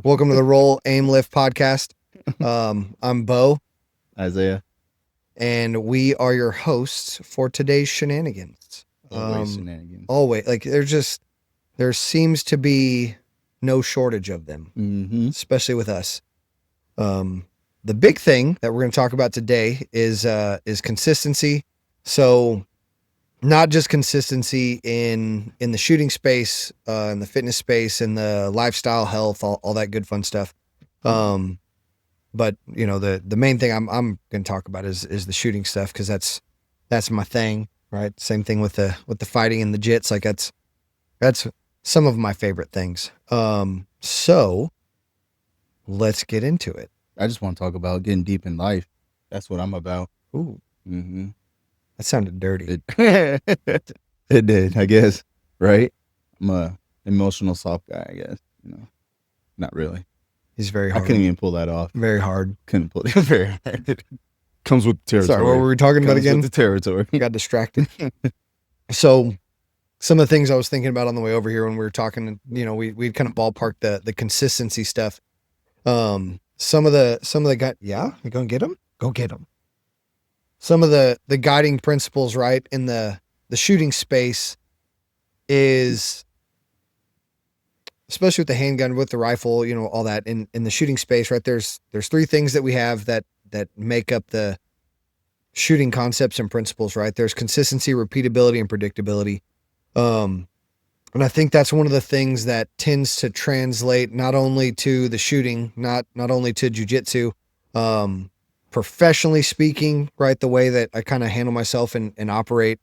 Welcome to the Roll Aim Lift podcast. I'm Bo, Isaiah. and we are your hosts for today's shenanigans. Always shenanigans. Always, like there seems to be no shortage of them, especially with us. The big thing that we're going to talk about today is consistency. So, not just consistency in the shooting space, in the fitness space, in the lifestyle, health, all that good fun stuff. But you know, the main thing I'm going to talk about is the shooting stuff, because that's my thing, right? Same thing with the fighting and the jits. Like that's some of my favorite things. So let's get into it. I just want to talk about getting deep in life. That's what I'm about. Ooh, Mm-hmm. that sounded dirty. It did, I guess. Right? I'm a emotional soft guy, I guess. Not really. He's very I hard. couldn't even pull that off. Very hard. Couldn't pull it very hard. Comes with the territory. Sorry, what were we talking about Comes again? with the territory. Got distracted. So some of the things I was thinking about on the way over here when we were talking, you know, we kind of ballparked the consistency stuff. Some of the guy, yeah, you gonna get them? Go get them. Some of the guiding principles, right, in the shooting space is, especially with the handgun, with the rifle, you know, all that in the shooting space, right? There's three things that we have that make up the shooting concepts and principles, right? There's consistency, repeatability, and predictability. And I think that's one of the things that tends to translate not only to the shooting, not only to jujitsu, professionally speaking, right? The way that I kind of handle myself and operate,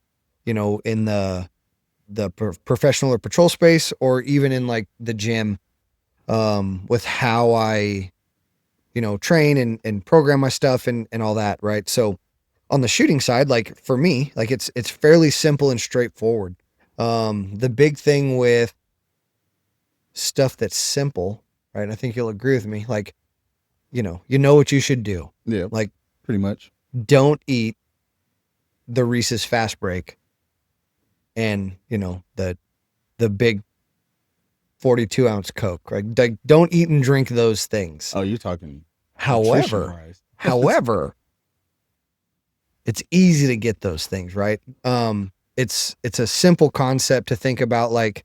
you know, in the professional or patrol space, or even in like the gym, with how I, you know, train and program my stuff and all that, right? So on the shooting side, like for me, like it's fairly simple and straightforward. The big thing with stuff that's simple, right? And I think you'll agree with me. Like, you know what you should do. Yeah. Like, pretty much. don't eat the Reese's Fast Break and, you know, the big 42-ounce Coke, right? Like, don't eat and drink those things. Oh, you're talking. However, it's easy to get those things, right? It's a simple concept to think about, like,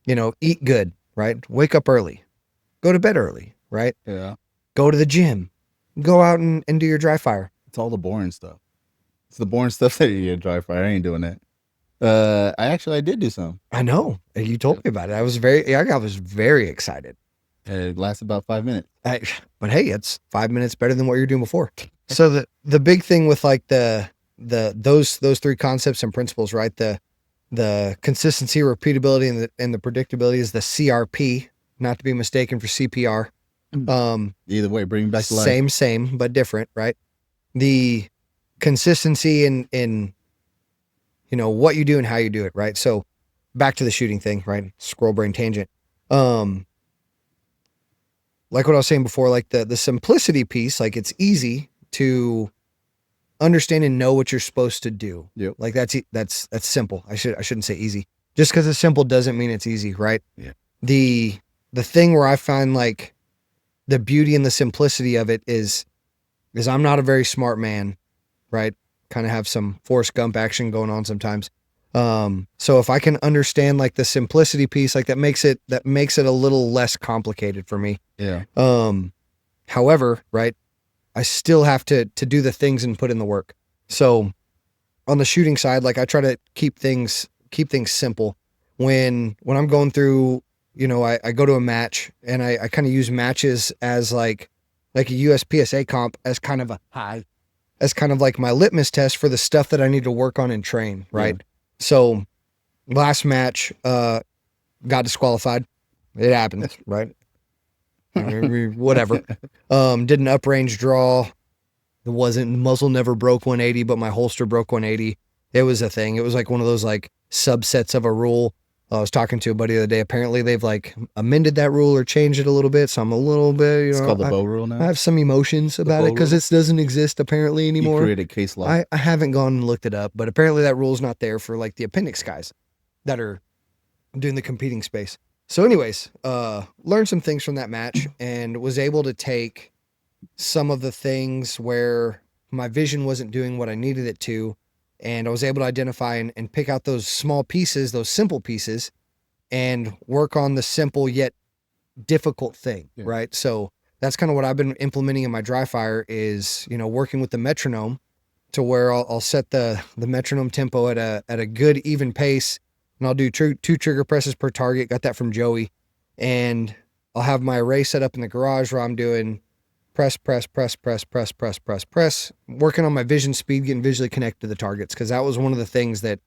you know, eat good, right? Wake up early, go to bed early, right? Yeah. Go to the gym, go out and do your dry fire. It's all the boring stuff. It's the boring stuff that you get dry fire. I ain't doing that. I did do some. I know. You told me about it. I was very excited. It lasts about 5 minutes. But hey, it's 5 minutes better than what you're doing before. So the big thing with like those three concepts and principles, right? The consistency, repeatability, and the predictability is the CRP, not to be mistaken for CPR. Either way, bring me back to life. Same, but different, right? The consistency in you know what you do and how you do it, right? So back to the shooting thing, right? Squirrel brain tangent. Like what I was saying before, like the simplicity piece, like it's easy to understand and know what you're supposed to do. Yep. Like that's simple. I shouldn't say easy. Just because it's simple doesn't mean it's easy, right? Yeah. The thing where I find like the beauty and the simplicity of it is I'm not a very smart man, right? Kind of have some Forrest Gump action going on sometimes. So if I can understand like the simplicity piece, like that makes it a little less complicated for me. Yeah. However, right, I still have to do the things and put in the work. So on the shooting side, like I try to keep things simple. When I'm going through, you know, I go to a match and I kind of use matches as like a USPSA comp as kind of like my litmus test for the stuff that I need to work on and train, right? Yeah. So last match, got disqualified. It happens, right? I mean, whatever. Did an uprange draw. Muzzle never broke 180, but my holster broke 180. It was a thing. It was like one of those like subsets of a rule. I was talking to a buddy the other day. Apparently they've like amended that rule or changed it a little bit. So I'm a little bit, you know. It's called the bow rule now. I have some emotions about it because it doesn't exist apparently anymore. You created case law. I haven't gone and looked it up, but apparently that rule's not there for like the appendix guys that are doing the competing space. So anyways, learned some things from that match and was able to take some of the things where my vision wasn't doing what I needed it to. And I was able to identify and pick out those small pieces, those simple pieces, and work on the simple yet difficult thing, Yeah. right? So that's kind of what I've been implementing in my dry fire is, working with the metronome to where I'll set the metronome tempo at a good even pace, and I'll do two trigger presses per target. Got that from Joey, and I'll have my array set up in the garage where I'm doing press, press, press, press, press, press, press, press, working on my vision speed, getting visually connected to the targets, because that was one of the things that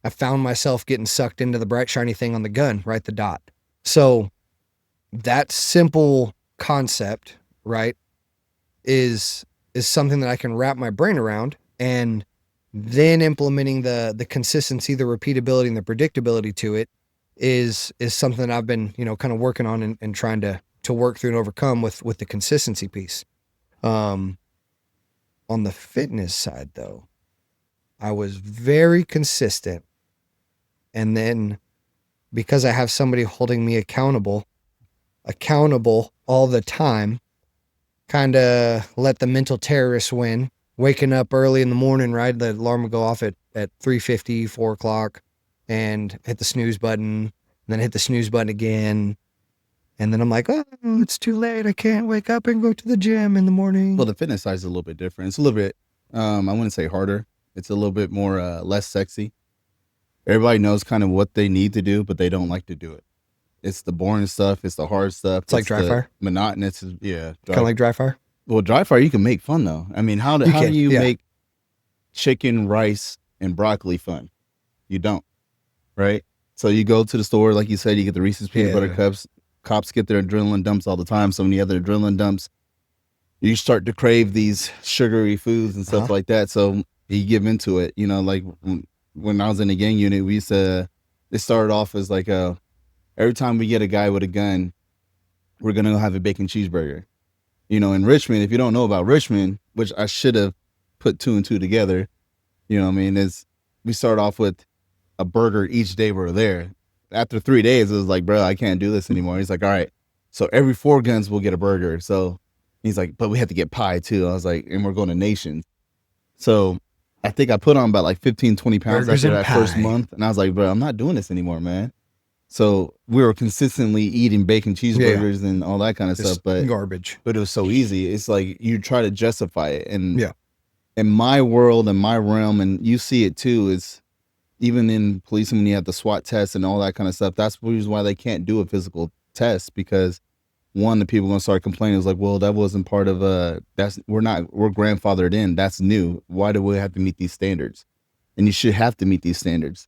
I found myself getting sucked into the bright shiny thing on the gun, right? The dot. So that simple concept, right, is something that I can wrap my brain around, and then implementing the consistency, the repeatability, and the predictability to it is something that I've been, kind of working on and trying to work through and overcome with the consistency piece. On the fitness side though, I was very consistent, and then because I have somebody holding me accountable all the time, kind of let the mental terrorists win. Waking up early in the morning, right? The alarm would go off at 3:50, 4 o'clock, and hit the snooze button, and then hit the snooze button again. And then I'm like, oh, it's too late. I can't wake up and go to the gym in the morning. Well, the fitness side is a little bit different. It's a little bit, I wouldn't say harder. It's a little bit more, less sexy. Everybody knows kind of what they need to do, but they don't like to do it. It's the boring stuff. It's the hard stuff. It's like dry fire? Monotonous. Yeah. Kind of like dry fire? Well, dry fire, you can make fun though. I mean, how do you make chicken, rice, and broccoli fun? You don't, right? So you go to the store, like you said, you get the Reese's peanut butter cups. Cops get their adrenaline dumps all the time. So many other adrenaline dumps. You start to crave these sugary foods and stuff like that. So you give into it. Like when I was in the gang unit, it started off as like every time we get a guy with a gun, we're gonna have a bacon cheeseburger. In Richmond, if you don't know about Richmond, which I should have put 2 and 2 together, is we start off with a burger each day we're there. After 3 days, it was like, bro, I can't do this anymore. He's like, all right, so every 4 guns we'll get a burger. So he's like, but we have to get pie too. I was like, and we're going to Nations. So I think I put on about like 15, 20 pounds Burgers after and that first pie. month. And I was like, bro, I'm not doing this anymore, man. So we were consistently eating bacon cheeseburgers and all that kind of stuff, but garbage. But it was so easy. It's like you try to justify it, and in my world and my realm, and you see it too, is even in policing when you have the SWAT tests and all that kind of stuff. That's the reason why they can't do a physical test, because one, the people are gonna start complaining. It's like, well, that wasn't part of we're grandfathered in. That's new. Why do we have to meet these standards? And you should have to meet these standards.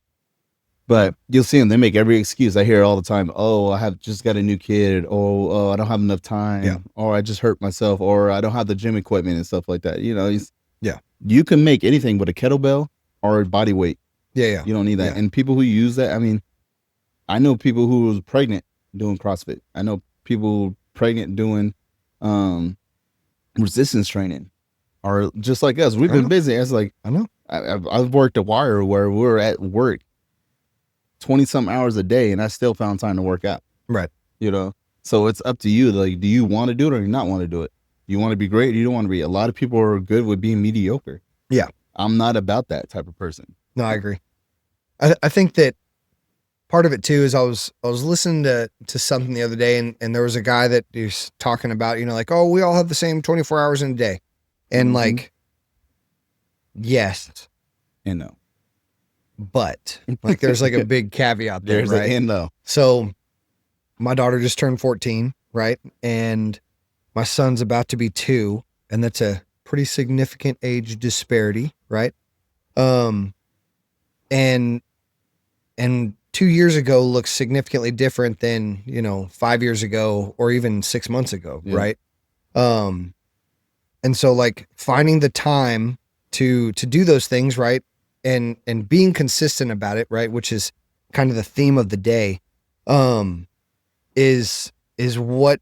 But you'll see them, they make every excuse. I hear it all the time. Oh, I have just got a new kid. Oh, I don't have enough time. Or I just hurt myself. Or I don't have the gym equipment and stuff like that. You can make anything with a kettlebell or a body weight. You don't need that. And people who use that, I mean, I know people who was pregnant doing CrossFit. I know people pregnant doing resistance training, or just like us. We've been busy. It's like, I know. I've worked a wire where we're at work 20-some hours a day, and I still found time to work out. Right. So it's up to you. Like, do you want to do it or you not want to do it? You want to be great or you don't want to be? A lot of people are good with being mediocre. Yeah. I'm not about that type of person. No, I agree. I think that part of it too is I was listening to something the other day, and there was a guy that was talking about, like, oh, we all have the same 24 hours in a day. And like, yes. And no. But like, there's like a big caveat there, There's right? an and no. So my daughter just turned 14, right? And my son's about to be 2, and that's a pretty significant age disparity, right? And 2 years ago looks significantly different than, 5 years ago or even 6 months ago, right? And so like finding the time to do those things, right? And being consistent about it, right? Which is kind of the theme of the day, is what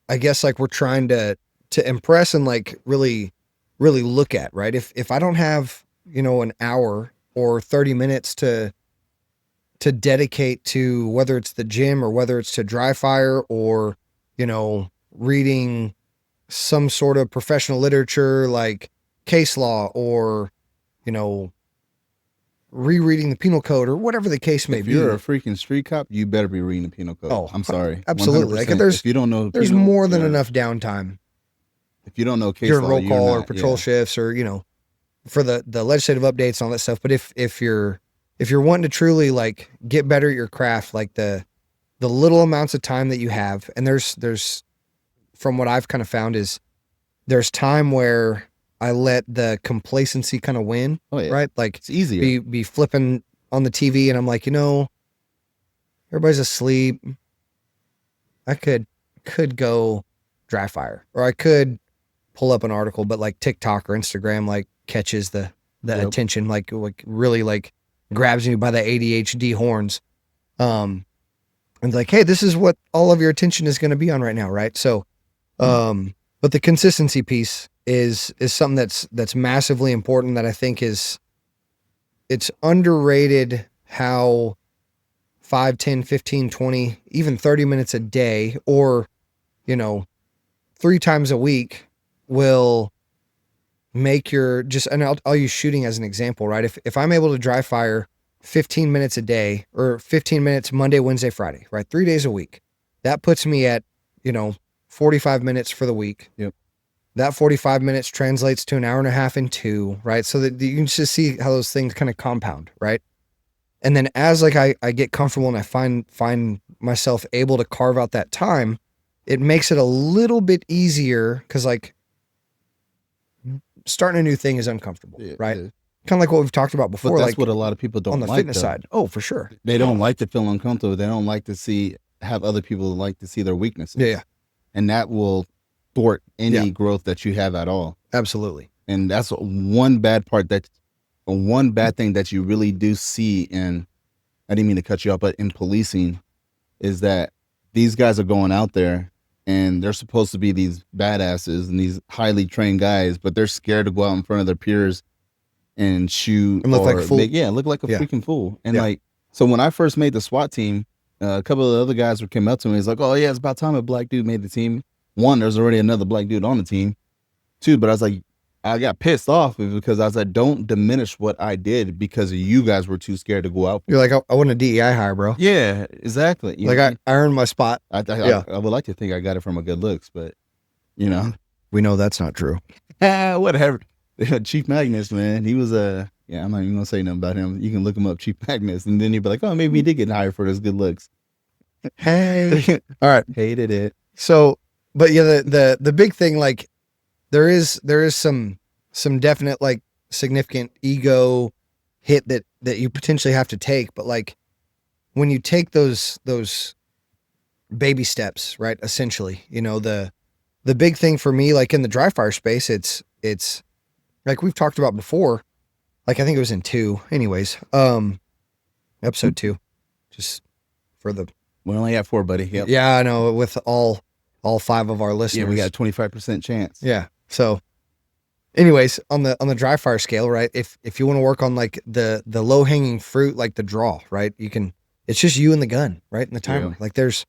I guess like we're trying to impress and like really look at, right? If I don't have, an hour or 30 minutes to to dedicate to, whether it's the gym or whether it's to dry fire or, you know, reading some sort of professional literature like case law or, you know, rereading the penal code or whatever the case may be. If you're a freaking street cop, you better be reading the penal code. Oh, I'm sorry. Absolutely. 100%. Like if you don't know there's more than enough downtime. If you don't know case during law, roll call or patrol shifts or, you know, for the legislative updates and all that stuff. But if you're wanting to truly like get better at your craft, like the little amounts of time that you have, and there's from what I've kind of found is there's time where I let the complacency kind of win. Oh, yeah. Right? Like it's easier. Be flipping on the TV and I'm like, you know, everybody's asleep. I could go dry fire, or I could pull up an article, but like TikTok or Instagram like catches the attention, like really like grabs me by the ADHD horns. And like, hey, this is what all of your attention is going to be on right now. Right. So, but the consistency piece is something that's massively important, that I think it's underrated how 5, 10, 15, 20, even 30 minutes a day, or, you know, 3 times a week will make your and I'll use shooting as an example, right? If I'm able to dry fire 15 minutes a day, or 15 minutes Monday, Wednesday, Friday, right? 3 days a week, that puts me at, you know, 45 minutes for the week. Yep. That 45 minutes translates to an hour and a half in 2, right? So that you can just see how those things kind of compound, right? And then as like I get comfortable and I find myself able to carve out that time, it makes it a little bit easier, because like starting a new thing is uncomfortable, right? Yeah. Kind of like what we've talked about before. But that's like what a lot of people don't like on the fitness side. Oh, for sure. They don't like to feel uncomfortable. They don't like to have other people like to see their weaknesses. Yeah. And that will thwart any growth that you have at all. Absolutely. And that's one bad thing that you really do see in, I didn't mean to cut you off, but in policing, is that these guys are going out there and they're supposed to be these badasses and these highly trained guys, but they're scared to go out in front of their peers and shoot and look like a fool. Look like a freaking fool. And like, so when I first made the SWAT team, a couple of the other guys came up to me. He's like, "Oh yeah, it's about time a black dude made the team." 1, there's already another black dude on the team. 2, but I was like, I got pissed off because I was like, don't diminish what I did because you guys were too scared to go out. You're like, I want a DEI hire, bro. Yeah, exactly. I earned my spot. I would like to think I got it from a good looks, but you know, we know that's not true. Whatever. Chief Magnus, man, he was I'm not even gonna say nothing about him. You can look him up, Chief Magnus, and then you'd be like, oh, maybe he did get hired for his good looks. Hey, all right, hated it. So, but yeah, the big thing, like, there is some definite like significant ego hit that you potentially have to take, but like when you take those baby steps, right? Essentially, you know, the big thing for me, like in the dry fire space, it's like we've talked about before, like I think it was in 2 anyways, episode 2, just for the, we only have 4, buddy. Yep. Yeah, I know, with all 5 of our listeners. Yeah, we got a 25% chance. Yeah. So anyways, on the dry fire scale, right? If you want to work on like the low hanging fruit, like the draw, right? It's just you and the gun, right? And the timer. Yeah. Like there's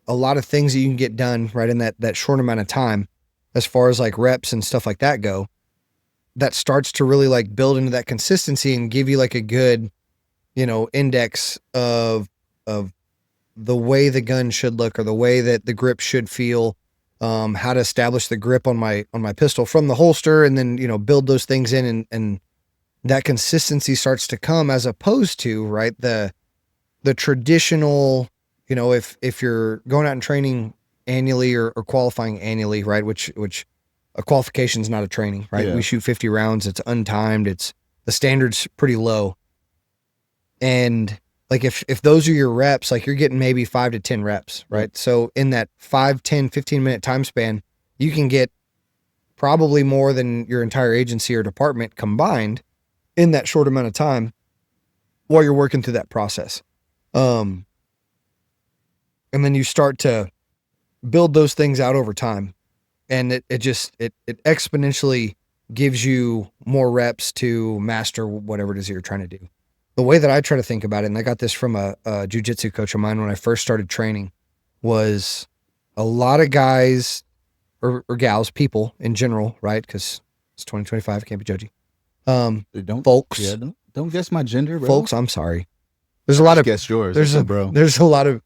a lot of things that you can get done right in that short amount of time, as far as like reps and stuff like that go, that starts to really like build into that consistency and give you like a good, you know, index of the way the gun should look, or the way that the grip should feel, how to establish the grip on my pistol from the holster, and then, you know, build those things in, and that consistency starts to come, as opposed to, right, the traditional, you know, if you're going out and training annually or qualifying annually, right, which a qualification is not a training, right? Yeah. We shoot 50 rounds. It's untimed. The standard's pretty low. And like, if those are your reps, like you're getting maybe 5 to 10 reps, right? So in that 5, 10, 15 minute time span, you can get probably more than your entire agency or department combined in that short amount of time while you're working through that process. And then you start to build those things out over time. And it exponentially gives you more reps to master whatever it is you're trying to do. the way that I try to think about it, and I got this from a jiu-jitsu coach of mine when I first started training, was a lot of guys or gals, people in general, right? Because it's 2025, can't be judgy. Folks. Yeah, don't guess my gender, bro. Folks, I'm sorry. There's a lot of guess yours. There's a lot of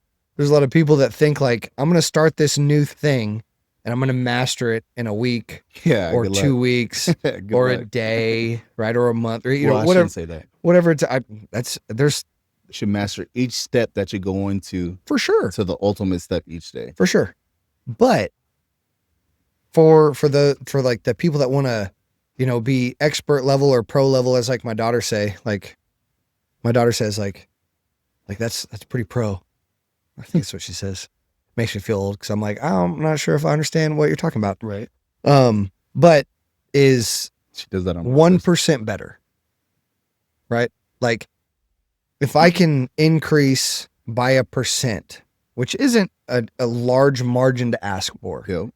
people that think like, I'm gonna start this new thing and I'm gonna master it in a week, or 2 weeks, or a day, right, or a month, or I whatever. Say that. Whatever it's, you should master each step that you're going to, for sure, to the ultimate step each day, for sure. But for like the people that want to, be expert level or pro level, as like my daughter say, like my daughter says, like that's pretty pro. I think that's what she says. Makes me feel old because I'm like, I'm not sure if I understand what you're talking about. Right. But is she does that on 1% better, right? Like if I can increase by 1%, which isn't a large margin to ask for. Yep.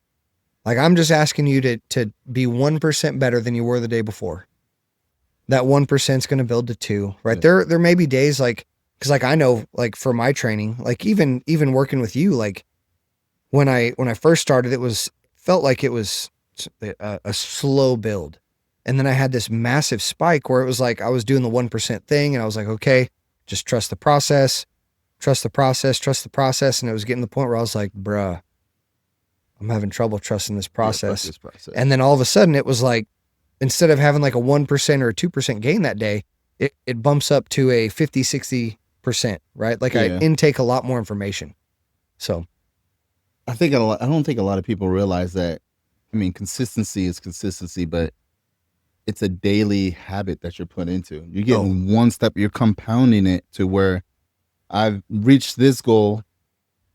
Like I'm just asking you to be 1% better than you were the day before. That 1% is going to build to 2, right? Yeah. There may be days like, cause like I know, like for my training, like even working with you, like when I first started, felt like it was a slow build. And then I had this massive spike where it was like, I was doing the 1% thing and I was like, okay, just trust the process. And it was getting to the point where I was like, bruh, I'm having trouble trusting this process. This process. And then all of a sudden it was like, instead of having like a 1% or a 2% gain that day, it bumps up to a 50, 60%, right? Like I intake a lot more information. So I don't think a lot of people realize that. I mean, consistency is consistency, but it's a daily habit that you're put into. You're getting one step, you're compounding it to where I've reached this goal.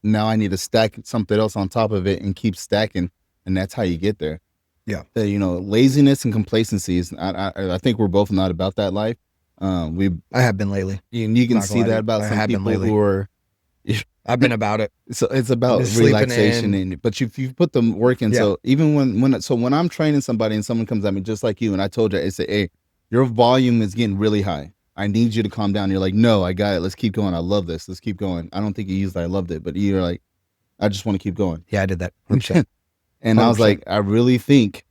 Now I need to stack something else on top of it and keep stacking. And that's how you get there. Yeah. Laziness and complacency is, I think we're both not about that life. I have been lately. And you can see that about some people who are. I've been about it. So it's about relaxation, but if you put the work in, so even when I'm training somebody and someone comes at me just like you, and I told you, I say, hey, your volume is getting really high. I need you to calm down. You're like, no, I got it. Let's keep going. I love this. Let's keep going. I don't think you used I loved it, but you're like, I just want to keep going. Yeah, I did that. 100%. And 100%. I was like, I really think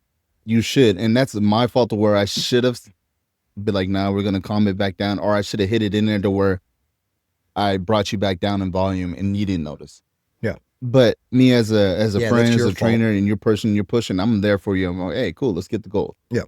you should. And that's my fault to where I should have been like, nah, we're going to calm it back down. Or I should have hit it in there to where I brought you back down in volume and you didn't notice. Yeah. But me as a friend, as a trainer, and you're pushing, I'm there for you. I'm like, hey, cool, let's get the goal. Yeah.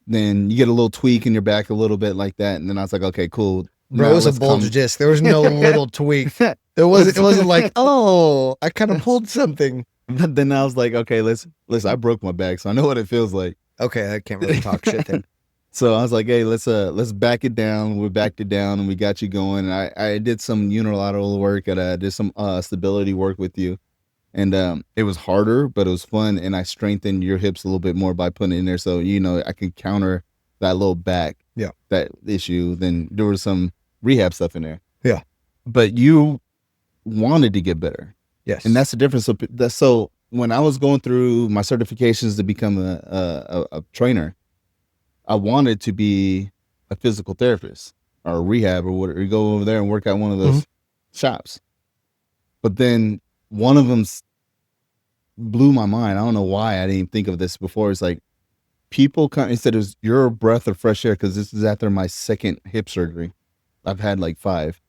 Then you get a little tweak in your back a little bit like that. And then I was like, okay, cool. Bro, it was a bulge disc. There was no little tweak. It wasn't like, oh, I kind of pulled something. But then I was like, okay, listen, I broke my back, so I know what it feels like. Okay, I can't really talk shit then. So I was like, hey, let's back it down. We backed it down and we got you going. And I did some unilateral work and I did some stability work with you. And it was harder, but it was fun. And I strengthened your hips a little bit more by putting it in there. So, I could counter that little back, that issue. Then there was some rehab stuff in there. Yeah. But you wanted to get better. Yes. And that's the difference. So when I was going through my certifications to become a trainer, I wanted to be a physical therapist or a rehab or whatever. You go over there and work at one of those shops. But then one of them blew my mind. I don't know why I didn't even think of this before. It's like people come, instead of your breath of fresh air, because this is after my second hip surgery. I've had like 5.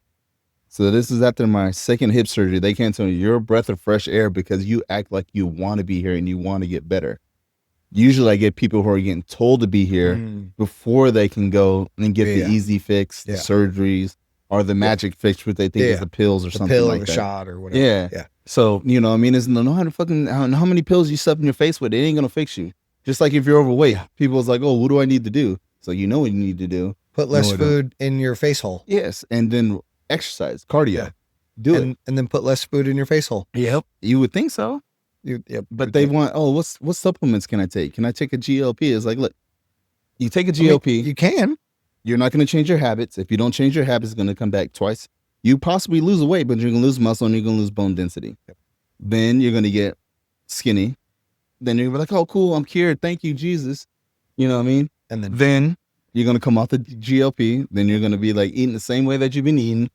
So this is after my second hip surgery. They can't tell me you're a breath of fresh air because you act like you want to be here and you want to get better. Usually I get people who are getting told to be here before they can go and get the easy fix, the surgeries, or the magic fix, which they think is the pills or something like that. The shot or whatever. Yeah. So, I mean, it's no how many pills you stuff in your face with, it ain't going to fix you. Just like if you're overweight, people's like, oh, what do I need to do? So you know what you need to do. Put less food in your face hole. Yes. And then exercise, cardio. Yeah. Do it. And then put less food in your face hole. Yep. You would think so. But they want, what supplements can I take? Can I take a GLP? It's like, look, you take a GLP. I mean, you can. You're not going to change your habits. If you don't change your habits, it's going to come back twice. You possibly lose weight, but you're going to lose muscle and you're going to lose bone density. Yep. Then you're going to get skinny. Then you're going to be like, oh, cool, I'm cured. Thank you, Jesus. You know what I mean? And then You're going to come off the GLP. Then you're going to be like eating the same way that you've been eating.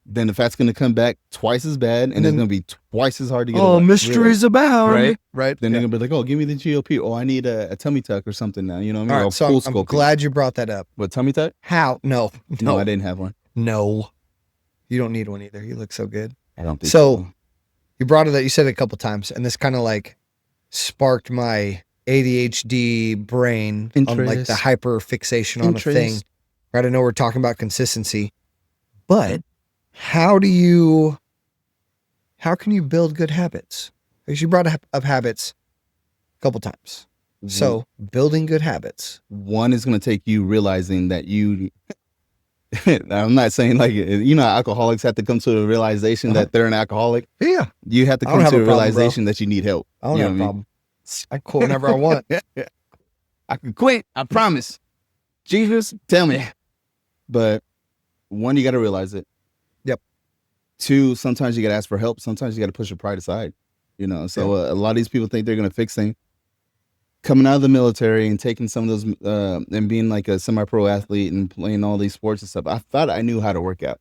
Then the fat's going to come back twice as bad, and it's going to be twice as hard to get away. Mysteries abound. Right. Then they're going to be like, oh, give me the GLP. Oh, I need a tummy tuck or something now. You know what I mean? All right, so I'm glad you brought that up. What, tummy tuck? How? No, I didn't have one. No, you don't need one either. You look so good. I don't think so. You brought it up. You said it a couple times, and this kind of like sparked my ADHD brain on like the hyper fixation on a thing. Right? I know we're talking about consistency, but how can you build good habits? Because you brought up habits a couple times. So building good habits. One is going to take you realizing that I'm not saying like, alcoholics have to come to a realization that they're an alcoholic. Yeah. You have to come to a realization that you need help. I don't have a problem. I quit whenever I want. I can quit. I promise. Jesus, tell me. But one, you got to realize it. Yep. Two, sometimes you got to ask for help. Sometimes you got to push your pride aside. So a lot of these people think they're going to fix things. Coming out of the military and taking some of those and being like a semi-pro athlete and playing all these sports and stuff, I thought I knew how to work out.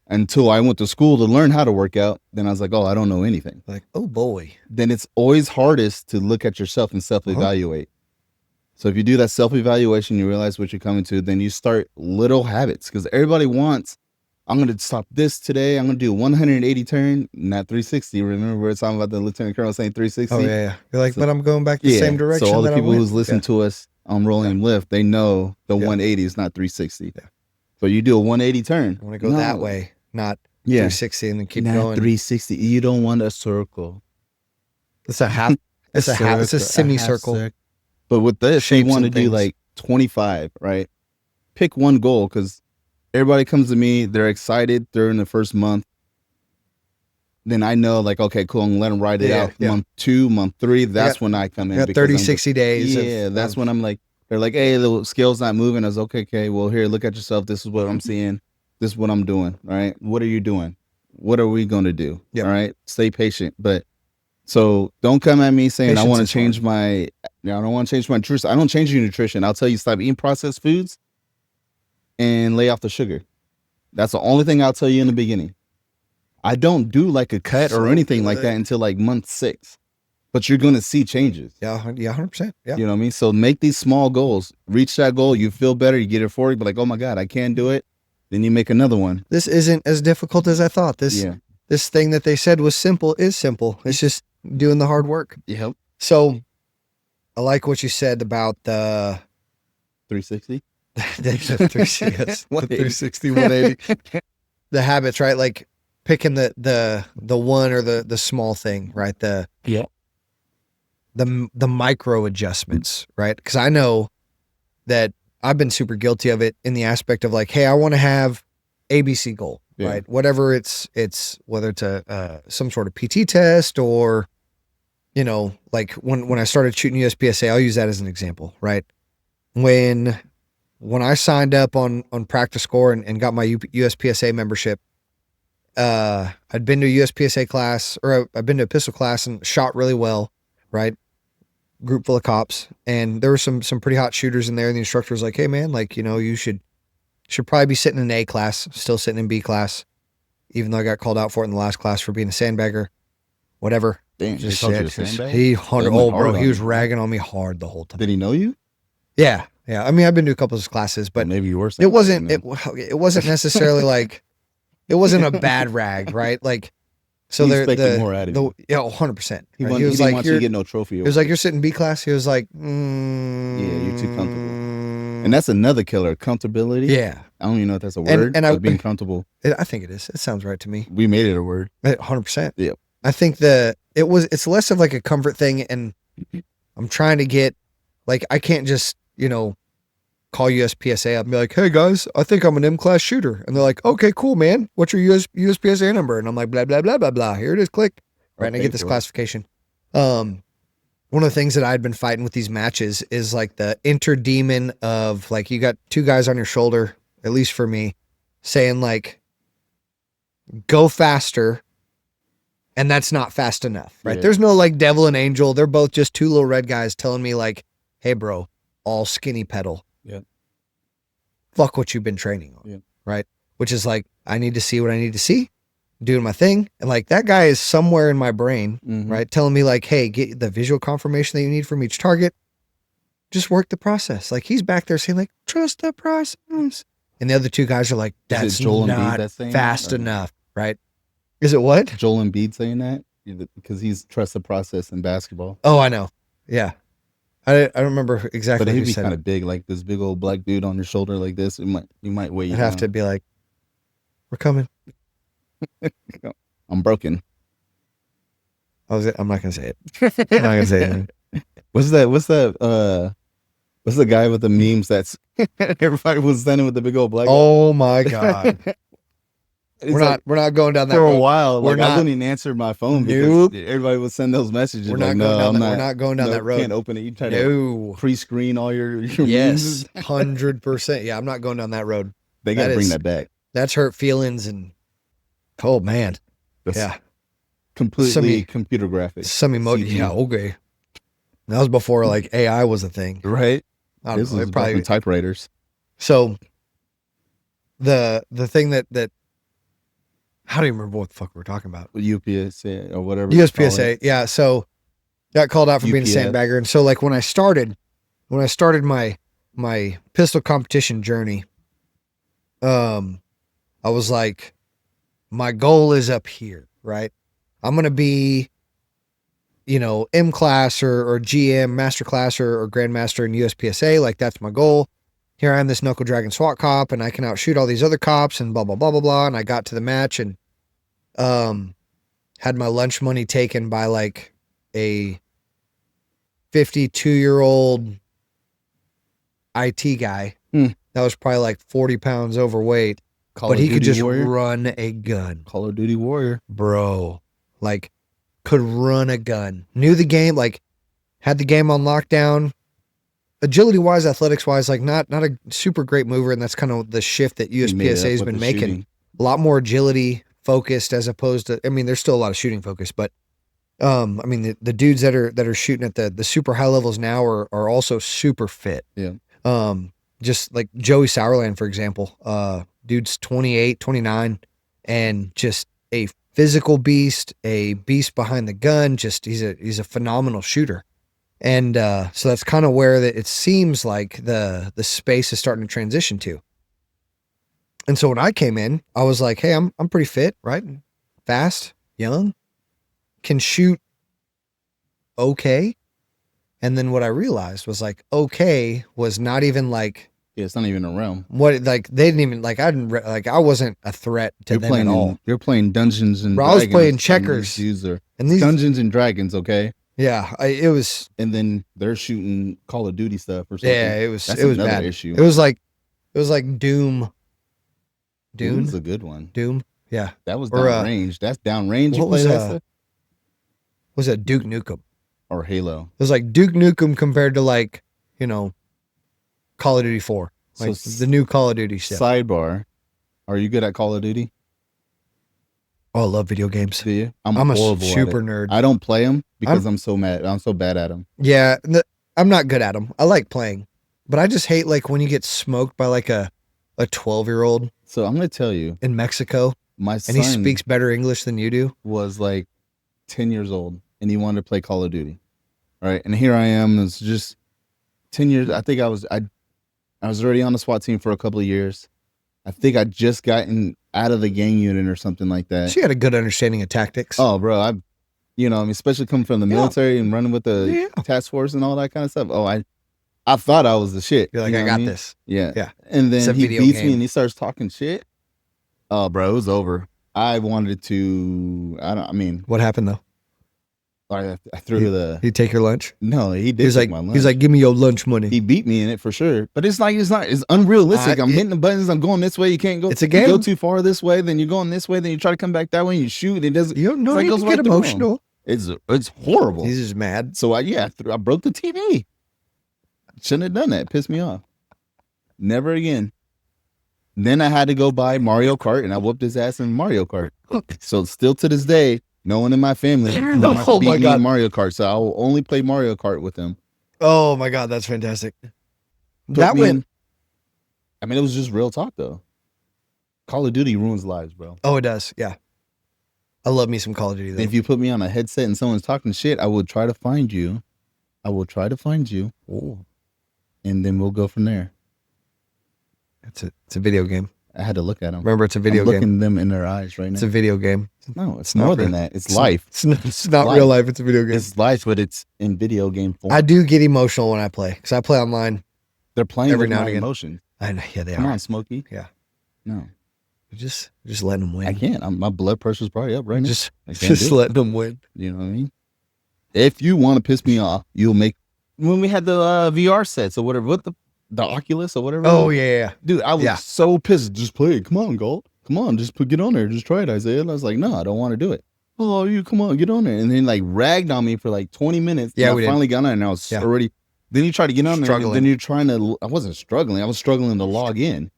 Until I went to school to learn how to work out, then I was like, oh, I don't know anything. Like, oh boy. Then it's always hardest to look at yourself and self-evaluate. So if you do that self-evaluation, you realize what you're coming to, then you start little habits. Because everybody wants, I'm going to stop this today. I'm going to do 180 turn, not 360. Remember we were talking about the Lieutenant Colonel saying 360? Oh, yeah. You're like, but I'm going back the same direction. So all the people who's listened to us on Rolling Lift, they know the 180 is not 360. Yeah. So you do a 180 turn. I want to go that way, not 360 and then keep going. 360. You don't want a circle. It's a half. It's a semicircle. But with this, you want to do like 25, right? Pick one goal because everybody comes to me, they're excited during the first month. Then I know like, okay, cool, I'm going to let them ride it out. Month 2, month 3, that's when I come in. 30, 60 days. Yeah, that's when I'm like, they're like, hey, the scale's not moving. I was okay, well, here, look at yourself. This is what I'm seeing. This is what I'm doing, all right? What are you doing? What are we going to do? All right? Stay patient. But so don't come at me saying, I want to change I don't want to change my nutrition. I don't change your nutrition. I'll tell you, stop eating processed foods and lay off the sugar. That's the only thing I'll tell you in the beginning. I don't do like a cut or anything like that until like month 6, but you're going to see changes. Yeah, 100%. Yeah. You know what I mean? So make these small goals, reach that goal. You feel better. You get it for you, but like, oh my God, I can't do it. Then you make another one. This isn't as difficult as I thought. This thing that they said was simple is simple. It's just doing the hard work. Yep. So I like what you said about the 360. The 360, 180. The habits, right? Like picking the one or the small thing, right? The micro adjustments, right? Because I know that I've been super guilty of it in the aspect of like, hey, I want to have ABC goal, right? Whatever it's whether it's a some sort of PT test or, like when I started shooting USPSA, I'll use that as an example, right? When I signed up on Practice Score and got my USPSA membership, I'd been to a USPSA class, or I've been to a pistol class and shot really well, right? Group full of cops, and there were some pretty hot shooters in there, and the instructor was like, hey man, like, you should probably be sitting in A class, still sitting in B class, even though I got called out for it in the last class for being a sandbagger, whatever. Damn, just they called you a sandbag? He was ragging on me hard the whole time. Did he know you? Yeah. I mean, I've been to a couple of classes, but maybe you were. It wasn't necessarily like, it wasn't a bad rag, right? Like, so he expected more out of you. 100%. He was like, you to get no trophy. He was like, you're sitting B class. He was like, yeah, you're too comfortable. And that's another killer, comfortability. Yeah. I don't even know if that's a word, but being comfortable. I think it is. It sounds right to me. We made it a word. 100%. Yeah. I think it's less of like a comfort thing, and I'm trying to get, like, I can't just, call USPSA up and be like, hey guys, I think I'm an M class shooter. And they're like, okay, cool, man. What's your USPSA number? And I'm like, blah, blah, blah, blah, blah. Here it is. Click. Right. And I get this classification. One of the things that I'd been fighting with these matches is like the interdemon of like, you got 2 guys on your shoulder, at least for me, saying like, go faster. And that's not fast enough, right? Yeah. There's no like devil and angel. They're both just 2 little red guys telling me like, hey bro, all skinny pedal. Yeah. fuck what you've been training on. Yeah. Right. Which is like, I need to see what I need to see, doing my thing. And like, that guy is somewhere in my brain, right? Telling me like, hey, get the visual confirmation that you need from each target. Just work the process. Like, he's back there saying like, trust the process. And the other two guys are like, that's not fast enough. Right. Is it what? Joel Embiid saying that? Because he's trust the process in basketball. Oh, I know. Yeah. I don't remember exactly. But he'd be kind of big, like this big old black dude on your shoulder like this. You might weigh you down. I'd have to be like, we're coming. I'm broken. I'm not gonna say it. I'm not gonna say it. What's the guy with the memes that's everybody was standing with the big old black guy? Oh my God. We're not going down that for road. a while. Like, I wouldn't even answer my phone because everybody would send those messages. We're not going down that road. You can't open it. You try to pre-screen all your yes, 100%. Yeah, I'm not going down that road. They got to bring that back. That's hurt feelings and oh man, yeah, completely computer graphics. Some emoji. Yeah, okay. That was before like AI was a thing, right? I don't know. It probably typewriters. So the thing that. How do you remember what the fuck we were talking about? UPSA or whatever. USPSA, yeah. So got called out for being a sandbagger. And so like when I started my pistol competition journey, I was like, my goal is up here, right? I'm going to be, M class or GM, master class or grandmaster in USPSA. Like that's my goal. Here I am, this knuckle dragon SWAT cop, and I can outshoot all these other cops and blah, blah, blah, blah, blah. And I got to the match and had my lunch money taken by like a 52-year-old IT guy that was probably like 40 pounds overweight, but he could just run a gun. Call of Duty Warrior. Bro, like could run a gun. Knew the game, like had the game on lockdown. Agility wise, athletics wise, like not a super great mover, and that's kind of the shift that USPSA has been making. Shooting. A lot more agility focused as opposed to. I mean, there's still a lot of shooting focus, but I mean the dudes that are shooting at the super high levels now are also super fit. Yeah. Just like Joey Sauerland, for example. Dude's 28, 29, and just a physical beast, a beast behind the gun. Just he's a phenomenal shooter. And so that's kind of where it seems like the space is starting to transition to. And so when I came in, I was like, hey, I'm pretty fit, right? Fast, young, can shoot okay. And then what I realized was like, okay was not even like, yeah, it's not even a realm. What, like, they didn't even, like, I wasn't a threat to them at all. You're playing Dungeons and Dragons. I was playing checkers. And these Dungeons and Dragons, okay? Yeah, it was. And then they're shooting Call of Duty stuff or something. Yeah, it was another bad. Issue. It was like Doom. Doom's a good one. Doom, yeah. That was downrange. That's downrange. What was that? Was that Duke Nukem or Halo? It was like Duke Nukem compared to like Call of Duty 4, like so the new Call of Duty stuff. Sidebar: are you good at Call of Duty? Oh, I love video games. Do you? I'm a super nerd. I don't play them because I'm so mad. I'm so bad at them. Yeah, I'm not good at them. I like playing, but I just hate like when you get smoked by like a 12-year-old. So I'm gonna tell you, in Mexico, my son and he speaks better English than you do. Was like 10 years old, and he wanted to play Call of Duty. Right, and here I am. It's just 10 years. I think I was already on the SWAT team for a couple of years. I think I just gotten out of the gang unit or something like that. She had a good understanding of tactics. Oh, bro, I mean, especially coming from the military and running with the task force and all that kind of stuff. Oh, I thought I was the shit. You're like, I got this. Yeah. Yeah. And then he beats me and he starts talking shit. Oh, bro, it was over. I wanted to, what happened though? I threw He'd take your lunch? No, he did take my lunch. He's like, give me your lunch money. He beat me in it for sure. But it's unrealistic. I'm hitting the buttons. I'm going this way. You can't go. It's a game. You go too far this way. Then you're going this way. Then you try to come back that way and you shoot. It doesn't. You don't know. You get emotional. It's horrible. He's just mad. So I broke the TV. Shouldn't have done that. It pissed me off. Never again. Then I had to go buy Mario Kart and I whooped his ass in Mario Kart. So still to this day, no one in my family beat me in Mario Kart. So I will only play Mario Kart with him. Oh my God, that's fantastic. I mean, it was just real talk though. Call of Duty ruins lives, bro. Oh, it does. Yeah. I love me some Call of Duty though. If you put me on a headset and someone's talking shit, I will try to find you. Ooh. And then we'll go from there. It's a video game. I had to look at them. Remember, it's a video game. Looking them in their eyes right now. It's a video game. No, it's more than that. It's life. It's not real life. It's a video game. It's life, but it's in video game form. I do get emotional when I play because I play online. They're playing every with now my and again. emotions. I know. Yeah, they Come are. on, Smokey. Yeah. No. Just letting them win. I can't. My blood pressure's probably up right now. Just letting them win. You know what I mean? If you want to piss me off, you'll make. When we had the VR sets or whatever, what the Oculus or whatever. Oh yeah. Dude, I was so pissed. Just play it. Come on, Gold. Come on, just get on there. Just try it, Isaiah. And I was like, no, I don't want to do it. Oh, you come on, get on there. And then like ragged on me for like 20 minutes. Yeah, we finally got on and I was already. Then you try to get on there. And then you're trying to. I wasn't struggling. I was struggling to log in.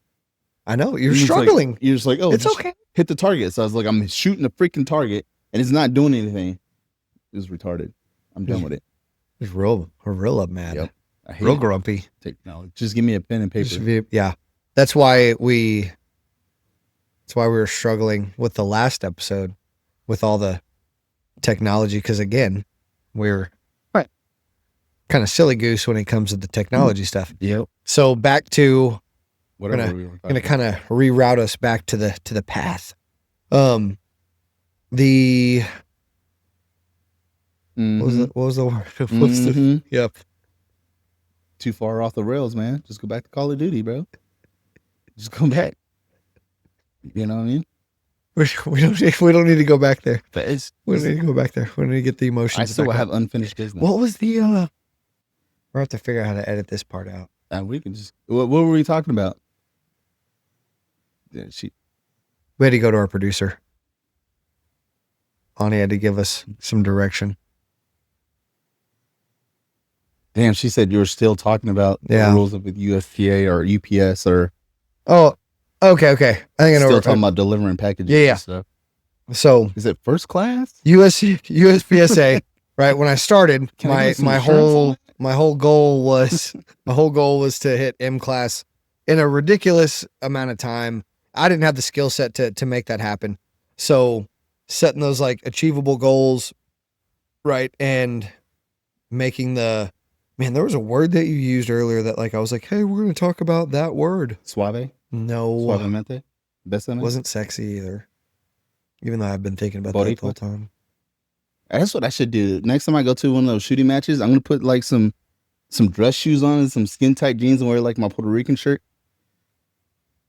I know you're struggling. You're just like, oh, it's okay. Hit the target. So I was like, I'm shooting the freaking target, and it's not doing anything. It was retarded. I'm done with it. It's real up mad. Yep. Real grumpy. Technology. Just give me a pen and paper. That's why we were struggling with the last episode with all the technology because again, we're kind of silly goose when it comes to the technology stuff. Yep. So back to. We're gonna kind of reroute us back to the path. What was the word? Yep. Too far off the rails, man. Just go back to Call of Duty, bro. Just go back. You know what I mean? We don't need to go back there. We don't need to go back there. We need to get the emotions. I still have unfinished business. What was the? We'll have to figure out how to edit this part out. We can just. What were we talking about? Yeah, we had to go to our producer. Ani had to give us some direction. Damn, she said you were still talking about the rules of USPA or UPS or. Oh, okay. I think I know. Still talking about delivering packages. Yeah. And stuff. So is it first class? USPSA. Right when I started, my whole goal was to hit M class in a ridiculous amount of time. I didn't have the skill set to make that happen. So setting those like achievable goals, right? And making there was a word that you used earlier that like, I was like, hey, we're going to talk about that word. Suave? No. Suavemente? Besame? Wasn't sexy either. Even though I've been thinking about that the whole time. That's what I should do. Next time I go to one of those shooting matches, I'm going to put like some dress shoes on and some skin tight jeans and wear like my Puerto Rican shirt.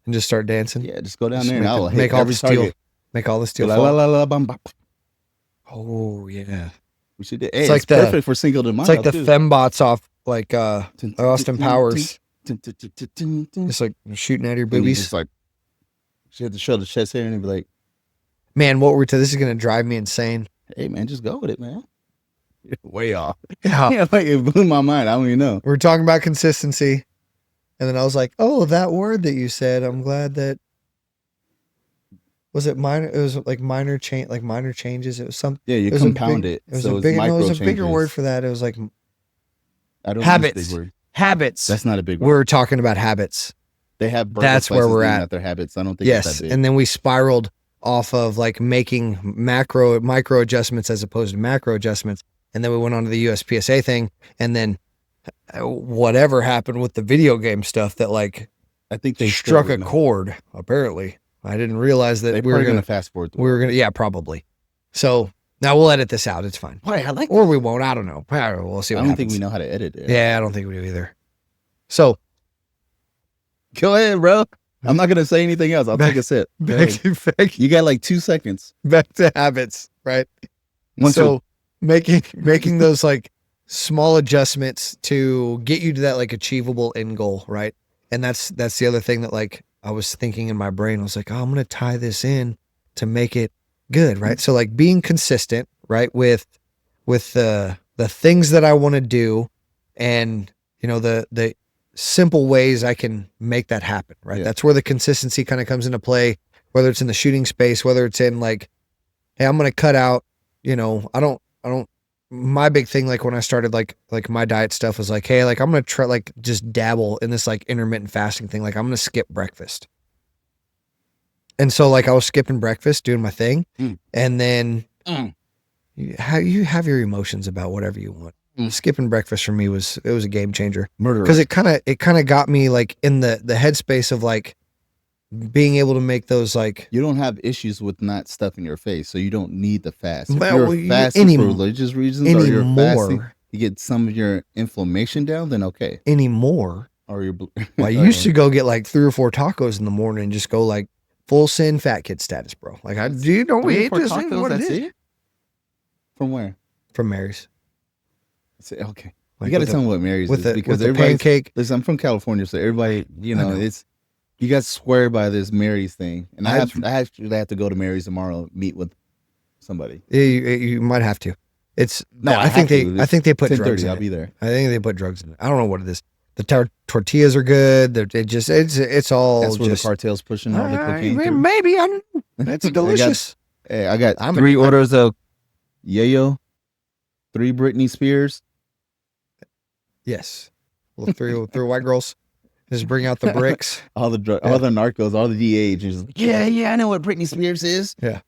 And just start dancing. Yeah, just go down there and I'll make all the steel. Make all the steel. Oh yeah, we should do. Hey, it's perfect for Cinco de Mayo. It's like the fembots off like Austin Powers. Just like shooting at your boobies. Just like she had to show the chest hair and be like, "Man, what we're to? This is gonna drive me insane." Hey man, just go with it, man. You're way off. Yeah, like it blew my mind. I don't even know. We're talking about consistency. And then I was like, oh, that word that you said, I'm glad that, was it minor? It was like minor changes. It was something. Yeah, you compound it. It was a bigger word for that. It was like habits. Habits. That's not a big word. We're talking about habits. They have that's where we're at. Their habits. I don't think it's that big. And then we spiraled off of like making micro adjustments as opposed to macro adjustments. And then we went on to the USPSA thing. And then whatever happened with the video game stuff that like I think they struck a chord. Apparently, I didn't realize that we were going to fast forward. Probably. So now we'll edit this out. It's fine. Why or we won't. I don't know. We'll see. I don't think we know how to edit it. Yeah, I don't think we do either. So go ahead, bro. I'm not going to say anything else. I'll take a sip. You got like 2 seconds. Back to habits, right? Making those like small adjustments to get you to that like achievable end goal, right? And that's the other thing that like I was thinking in my brain. I was like, oh, I'm gonna tie this in to make it good, right? So like being consistent, right, with the things that I want to do, and you know the simple ways I can make that happen, right? Yeah. That's where the consistency kind of comes into play. Whether it's in the shooting space, whether it's in like, hey, I'm gonna cut out, you know, I don't my big thing, like when I started like my diet stuff was like, hey, like I'm going to try like just dabble in this like intermittent fasting thing. Like I'm going to skip breakfast. And so like I was skipping breakfast, doing my thing. And then you have your emotions about whatever you want. Skipping breakfast for me was a game changer. Murder. Because it kind of got me like in the headspace of like being able to make those like. You don't have issues with not stuffing your face, so you don't need the fast. If Well, you're fasting for religious reasons or you're fasting to get some of your inflammation down, then okay. Anymore. Or you're well, I used to go get like 3 or 4 tacos in the morning and just go like full sin fat kid status, bro. Like I do you know we ate this thing? What it is? From where? From Mary's. Okay. Like you got to tell me what Mary's is because the pancake. Listen, I'm from California, so everybody, you know, it's you guys swear by this Mary's thing, and I actually have to go to Mary's tomorrow, meet with somebody. You might have to. It's no, I think they put drugs in it. I'll be there. I think they put drugs in it. I don't know what it is. The tortillas are good. It's all. That's where just, the cartel's pushing all the cocaine. Maybe it's delicious. I got 3 orders of yayo, 3 Britney Spears. Yes, well, 3 white girls. Just bring out the bricks. all the narcos, all the DAs. Just like, yeah, I know what Britney Spears is. Yeah.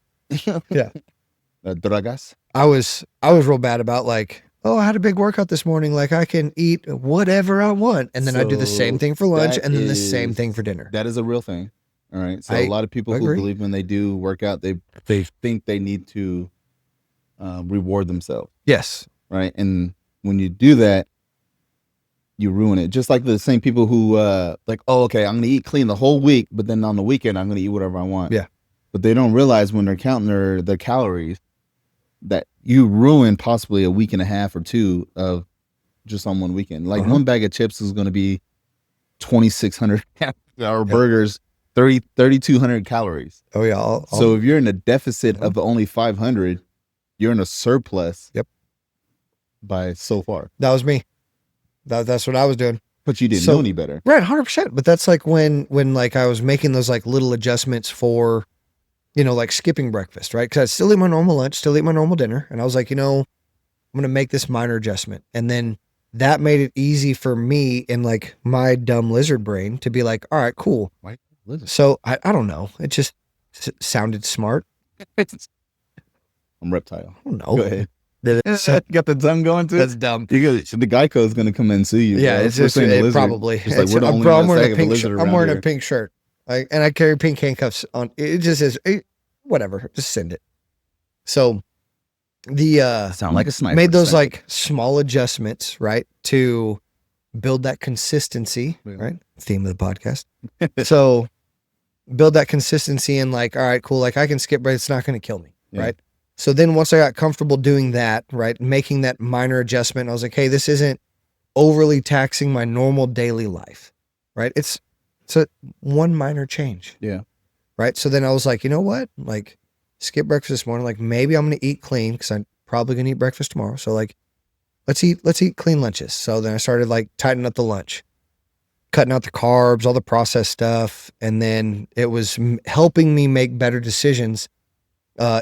Drogas. I was real bad about like, oh, I had a big workout this morning. Like I can eat whatever I want, and then I do the same thing for lunch, and then the same thing for dinner. That is a real thing. All right. So a lot of people who believe when they do work out, they think they need to reward themselves. Yes. Right. And when you do that, you ruin it. Just like the same people who like, oh, okay, I'm gonna eat clean the whole week, but then on the weekend I'm gonna eat whatever I want. Yeah. But they don't realize when they're counting their calories that you ruin possibly a week and a half or 2 of just on one weekend. Like one bag of chips is gonna be 2,600 or burgers, 3,200 calories. Oh yeah. So if you're in a deficit of only 500, you're in a surplus. Yep. By so far. That was me. That's what I was doing. But you didn't know any better. Right, 100%. But that's like when like I was making those like little adjustments for, you know, like skipping breakfast, right? Because I still eat my normal lunch, still eat my normal dinner. And I was like, you know, I'm going to make this minor adjustment. And then that made it easy for me in like my dumb lizard brain to be like, all right, cool. Why lizard? So I don't know. It just sounded smart. I'm reptile. I don't know. Go ahead. Got the tongue going too. That's dumb. The Geico is going to come in and sue you. Yeah, it's just probably. It's like we're the only ones that have a lizard around I'm wearing here. a pink shirt, and I carry pink handcuffs on. It just is whatever. Just send it. So the sound like a sniper. Made those like small adjustments, right, to build that consistency. Right, theme of the podcast. So build that consistency and like, all right, cool. Like I can skip, but it's not going to kill me, right? So then once I got comfortable doing that, right, making that minor adjustment, I was like, hey, this isn't overly taxing my normal daily life, right? It's a one minor change. Yeah. Right. So then I was like, you know what? Like skip breakfast this morning. Like maybe I'm going to eat clean because I'm probably going to eat breakfast tomorrow. So like, let's eat clean lunches. So then I started like tightening up the lunch, cutting out the carbs, all the processed stuff. And then it was helping me make better decisions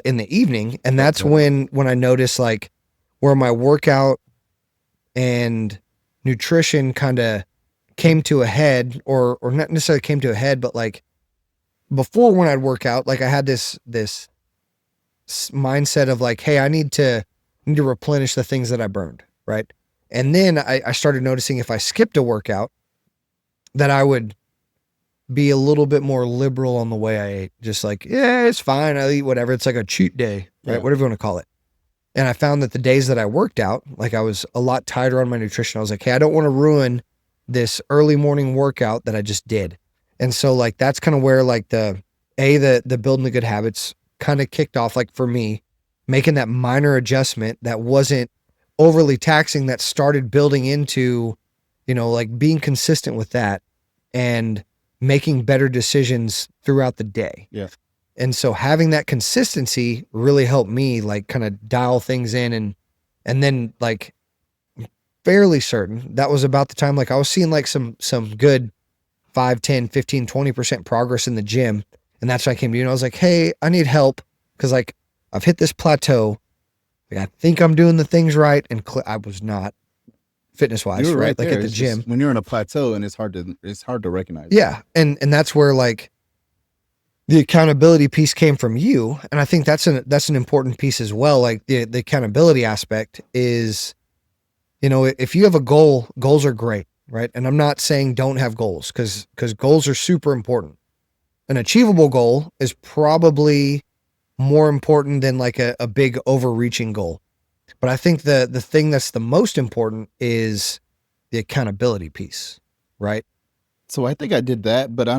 in the evening. And that's when I noticed like where my workout and nutrition kind of came to a head or not necessarily came to a head, but like before when I'd work out, like I had this mindset of like, hey, I need to replenish the things that I burned. Right. And then I started noticing if I skipped a workout that I would be a little bit more liberal on the way I ate. Just like, yeah, it's fine. I'll eat whatever. It's like a cheat day, right? Yeah. Whatever you want to call it. And I found that the days that I worked out, like I was a lot tighter on my nutrition. I was like, hey, I don't want to ruin this early morning workout that I just did. And so like, that's kind of where like the building the good habits kind of kicked off, like for me, making that minor adjustment that wasn't overly taxing, that started building into, you know, like being consistent with that and making better decisions throughout the day. Yeah. And so having that consistency really helped me like kind of dial things in and then like fairly certain that was about the time, like I was seeing like some good 5, 10, 15, 20% progress in the gym. And that's when I came to you and I was like, hey, I need help. Cause like I've hit this plateau. Like, I think I'm doing the things right, and I was not fitness wise, you're right? Like there. at the It's gym, just, when you're in a plateau, and it's hard to recognize. Yeah, and that's where like the accountability piece came from you, and I think that's an important piece as well. Like the accountability aspect is, if you have a goal, goals are great, right? And I'm not saying don't have goals, because goals are super important. An achievable goal is probably more important than like a big overreaching goal. But I think the thing that's the most important is the accountability piece, right? So I think I did that, but I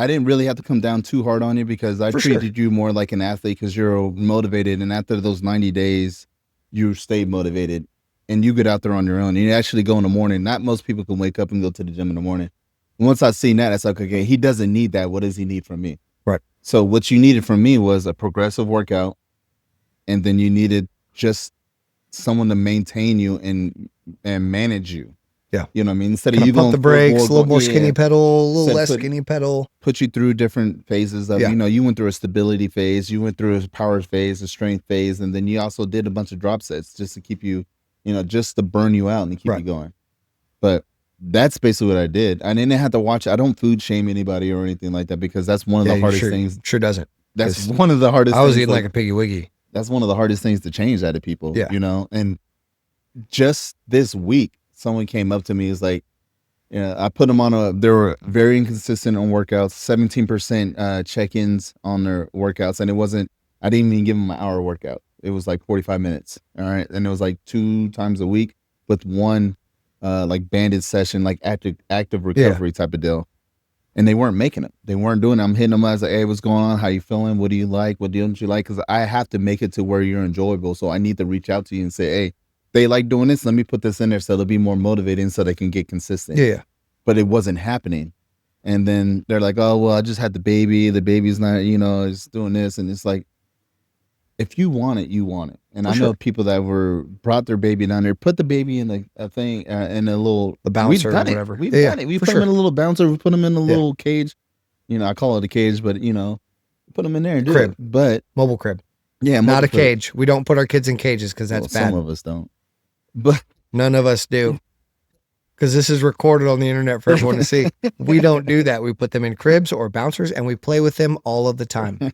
didn't really have to come down too hard on you, because I treated you more like an athlete, because you're motivated. And after those 90 days, you stay motivated and you get out there on your own. And you actually go in the morning. Not most people can wake up and go to the gym in the morning. Once I seen that, it's like, okay, he doesn't need that. What does he need from me? Right. So what you needed from me was a progressive workout. And then you needed just someone to maintain you and manage you. Yeah. You know what I mean? Instead of kind you of pump going the brakes, a little more yeah, skinny pedal, a little Said less put- skinny pedal. put you through different phases of, Yeah. you went through a stability phase, you went through a power phase, a strength phase, and then you also did a bunch of drop sets just to keep you, just to burn you out and to keep you going. But that's basically what I did. I didn't have to watch. I don't food shame anybody or anything like that, because that's one of the hardest things. Sure doesn't. That's one of the hardest I was things, eating like a piggy wiggy. That's one of the hardest things to change out of people. Yeah. And just this week, someone came up to me, is like, I put them on they were very inconsistent on workouts, 17% check-ins on their workouts. And I didn't even give them an hour workout. It was like 45 minutes. All right. And it was like 2 times a week with one like banded session, like active recovery type of deal. And they weren't making it. They weren't doing it. I'm hitting them. I was like, hey, what's going on? How you feeling? What do you like? What don't you like? Because I have to make it to where you're enjoyable. So I need to reach out to you and say, hey, they like doing this. Let me put this in there so they'll be more motivated, so they can get consistent. Yeah. But it wasn't happening. And then they're like, oh, well, I just had the baby. The baby's not, is doing this. And it's like, if you want it, you want it. And I know people that brought their baby down there, put the baby in a thing, in a little bouncer or whatever. We've done it. We put them in a little bouncer. We put them in a little cage. I call it a cage, but put them in there and do crib. It. But mobile crib. Yeah, not a cage. We don't put our kids in cages because that's bad. Some of us don't, but none of us do. Because this is recorded on the internet for everyone to see. We don't do that. We put them in cribs or bouncers, and we play with them all of the time.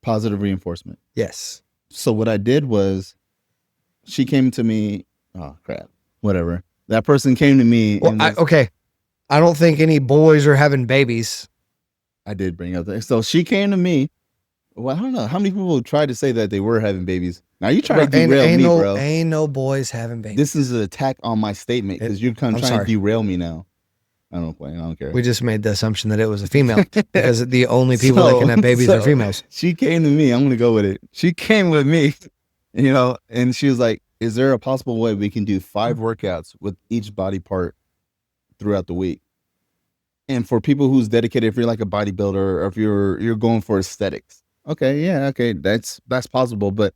Positive reinforcement. Yes. So what I did was, she came to me. Oh crap! Whatever. That person came to me. Well, okay. I don't think any boys are having babies. I did bring up that. So she came to me. Well, I don't know how many people tried to say that they were having babies. Now you trying to derail me, bro. Ain't no boys having babies. This is an attack on my statement, because you're trying to derail me now. I don't care. We just made the assumption that it was a female, because the only people that can have babies are females. She came to me. I'm going to go with it. She came with me, and she was like, is there a possible way we can do 5 workouts with each body part throughout the week? And for people who's dedicated, if you're like a bodybuilder, or if you're going for aesthetics, okay, that's possible. But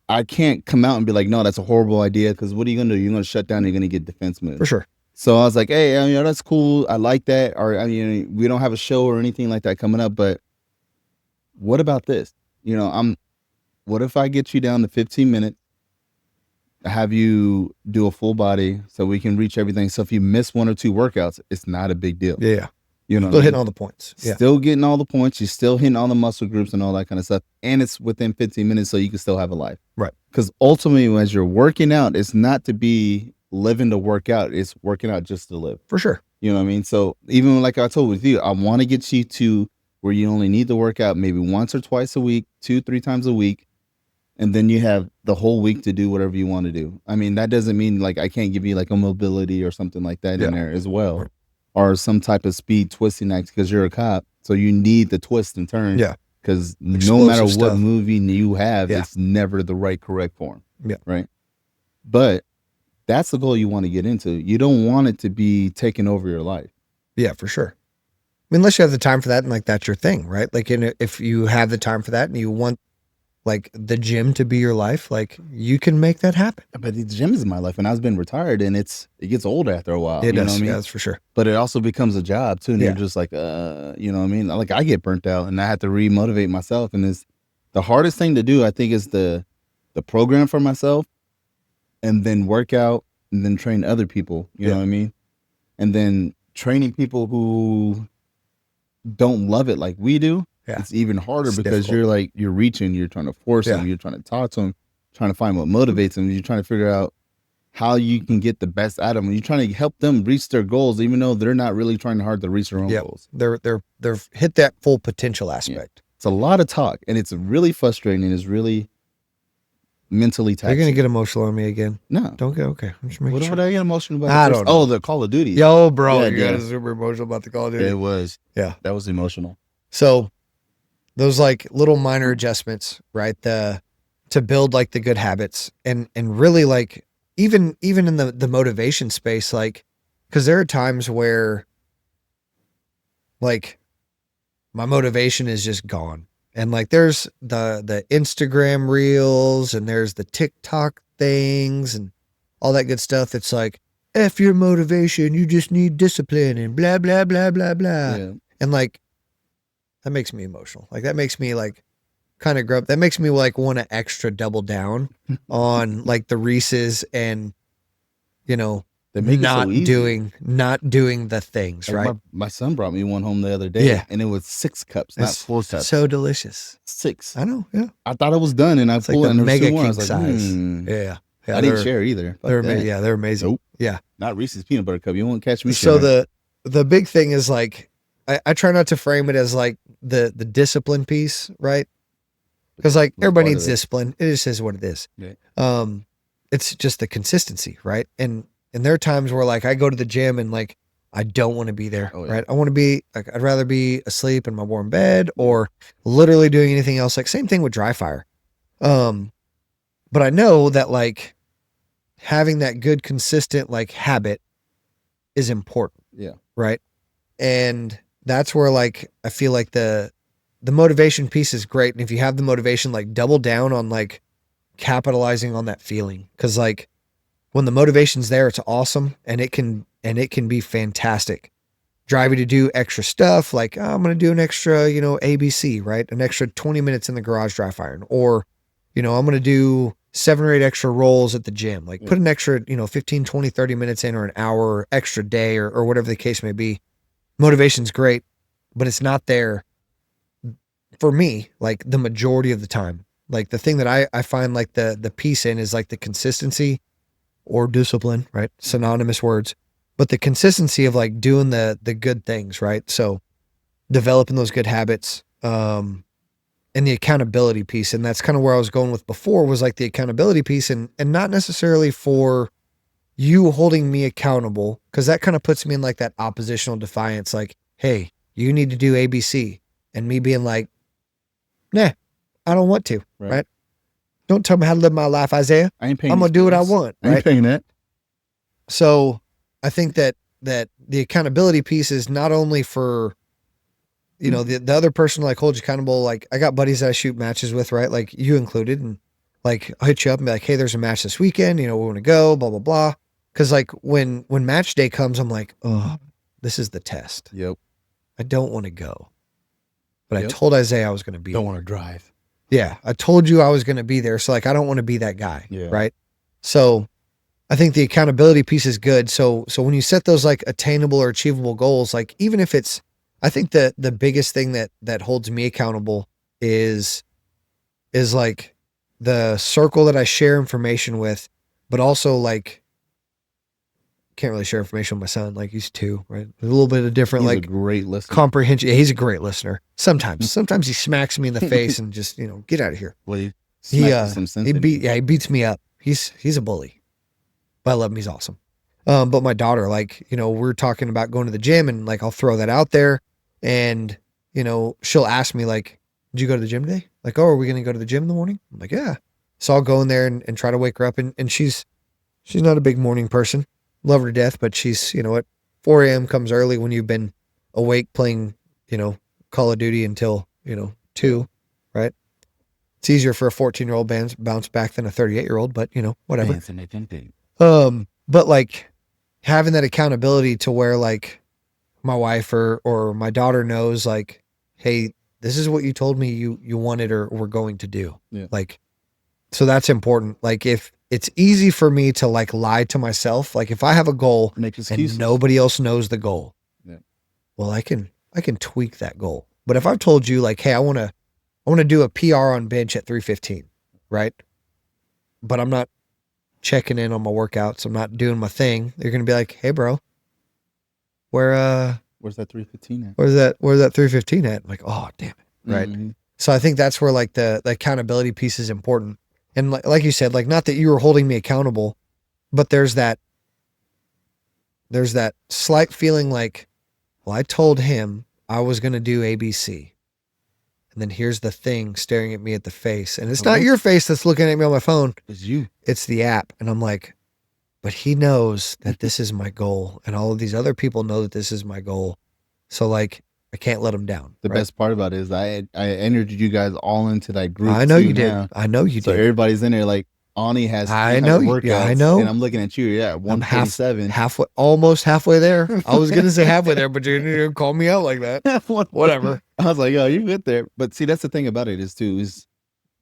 I can't come out and be like, no, that's a horrible idea, because what are you going to do? You're going to shut down, and you're going to get defense moves. For sure. So I was like, hey, that's cool. I like that. Or, we don't have a show or anything like that coming up, but what about this? What if I get you down to 15 minutes, have you do a full body so we can reach everything? So if you miss 1 or 2 workouts, it's not a big deal. Yeah. Still hitting all the points. Yeah. Still getting all the points. You're still hitting all the muscle groups and all that kind of stuff. And it's within 15 minutes, so you can still have a life. Right. Because ultimately, as you're working out, it's not to be living to work out. It's working out just to live. For sure. You know what I mean? So even like I told with you, I want to get you to where you only need to work out maybe once or twice a week, 2-3 times a week. And then you have the whole week to do whatever you want to do. I mean, that doesn't mean like I can't give you like a mobility or something like that in there as well. Or some type of speed twisting act, because you're a cop. So you need the twist and turn. Yeah. Because no matter what stuff. movie you have, it's never the correct form. Yeah. Right. But that's the goal you want to get into. You don't want it to be taking over your life. Yeah, for sure. I mean, unless you have the time for that, and like that's your thing, right? Like, if you have the time for that and you want like the gym to be your life, like you can make that happen. But the gym is my life, and I've been retired, and it gets old after a while. It does. Know what I mean? Yeah, that's for sure. But it also becomes a job too, and you're just like, you know what I mean? Like I get burnt out, and I have to re-motivate myself, and the The hardest thing to do, I think, is the program for myself, and then work out, and then train other people. You know what I mean? And then training people who don't love it like we do. Yeah. It's even harder because difficult. You're reaching, you're trying to force them, you're trying to talk to them, trying to find what motivates them. You're trying to figure out how you can get the best out of them. You're trying to help them reach their goals, even though they're not really trying hard to reach their own goals. They're hit that full potential aspect. It's a lot of talk, and it's really frustrating. It's really mentally taxing. You're gonna get emotional on me again? No, don't get okay. I'm just what sure. I get emotional about? I don't know. Oh, the Call of Duty. Yo, bro, you got super emotional about the Call of Duty. It was. Yeah, that was emotional. So those like little minor adjustments, right? To build like the good habits, and really like even in the motivation space, like, because there are times where like my motivation is just gone. And like, there's the Instagram reels, and there's the TikTok things and all that good stuff. It's like, F your motivation, you just need discipline and blah, blah, blah, blah, blah. Yeah. And like, that makes me emotional. Like, that makes me like kind of grub. That makes me like want to extra double down on like the Reese's and, you know, not doing the things, like, right? My son brought me one home the other day, and it was 6 cups, not 4 cups. So delicious. 6. I know. Yeah. I thought it was done, and I pulled it, and mega king size. Yeah. I didn't share either. They're amazing. Nope. Yeah. Not Reese's peanut butter cup. You won't catch me. So the big thing is like, I try not to frame it as like the discipline piece, right? Because like everybody needs discipline. It just is what it is. Yeah. It's just the consistency, right? And there are times where like I go to the gym and like I don't want to be there, right? I want to be like, I'd rather be asleep in my warm bed or literally doing anything else. Like same thing with dry fire. But I know that like having that good, consistent like habit is important. Yeah. Right. And that's where like, I feel like the motivation piece is great. And if you have the motivation, like double down on like capitalizing on that feeling. Cause like, when the motivation's there, it's awesome, and it can be fantastic. Drive you to do extra stuff, like, oh, I'm going to do an extra, ABC, right? An extra 20 minutes in the garage dry firing, or, I'm going to do 7 or 8 extra rolls at the gym. Like put an extra, 15, 20, 30 minutes in, or an hour extra day, or whatever the case may be. Motivation's great, but it's not there for me, like the majority of the time. Like the thing that I find like the piece in is like the consistency or discipline, right? Synonymous words, but the consistency of like doing the good things, right? So developing those good habits, and the accountability piece. And that's kind of where I was going with before, was like the accountability piece, and not necessarily for you holding me accountable, because that kind of puts me in like that oppositional defiance, like, hey, you need to do ABC, and me being like, nah, I don't want to, right? Don't tell me how to live my life, Isaiah. I ain't paying. I'm going to do what I want. Right? I ain't paying that. So I think that the accountability piece is not only for, the other person like hold you accountable. Like I got buddies that I shoot matches with, right? Like you included, and like I'll hit you up and be like, hey, there's a match this weekend. We want to go, blah, blah, blah. Cause like when match day comes, I'm like, oh, this is the test. Yep. I don't want to go, but I told Isaiah I was going to be. Don't want to drive. Yeah, I told you I was going to be there. So like, I don't want to be that guy. Yeah. Right. So I think the accountability piece is good. So when you set those like attainable or achievable goals, like even if it's, I think the biggest thing that holds me accountable is like the circle that I share information with, but also like, can't really share information with my son. Like he's 2, right? A little bit of different, he's like a great listener. Comprehension. Yeah, he's a great listener. Sometimes he smacks me in the face and just, get out of here. Well, he beats me up. He's a bully, but I love him. He's awesome. But my daughter, like, we're talking about going to the gym, and like, I'll throw that out there, and, she'll ask me like, did you go to the gym today? Like, oh, are we going to go to the gym in the morning? I'm like, yeah. So I'll go in there and try to wake her up, and she's not a big morning person. Love her to death, but she's, 4 a.m. comes early when you've been awake playing, Call of Duty until, 2, right? It's easier for a 14-year-old bounce back than a 38-year-old, but whatever. But like having that accountability to where like my wife or my daughter knows like, hey, this is what you told me you wanted or were going to do. Yeah. Like, so that's important. Like if it's easy for me to like lie to myself, like if I have a goal and nobody else knows the goal, well, I can tweak that goal. But if I've told you like, hey, I want to do a PR on bench at 315, right? But I'm not checking in on my workouts. I'm not doing my thing. They're going to be like, hey bro, where's that 315 at? Where's that 315 at? I'm like, oh, damn it. Right. Mm-hmm. So I think that's where like the accountability piece is important. And like you said, like, not that you were holding me accountable, but there's that slight feeling like, well, I told him I was going to do ABC. And then here's the thing staring at me at the face. And it's not your face that's looking at me on my phone. It's you. It's the app. And I'm like, but he knows that this is my goal. And all of these other people know that this is my goal. So like, I can't let him down. The best part about it is I entered you guys all into that group. I know you did. I know you did. So everybody's in there. Like Ani has. I know. Yeah, I know. And I'm looking at you. Yeah, 147. Halfway, almost halfway there. I was gonna say halfway there, but you didn't call me out like that. Whatever. I was like, oh, you get there. But see, that's the thing about it is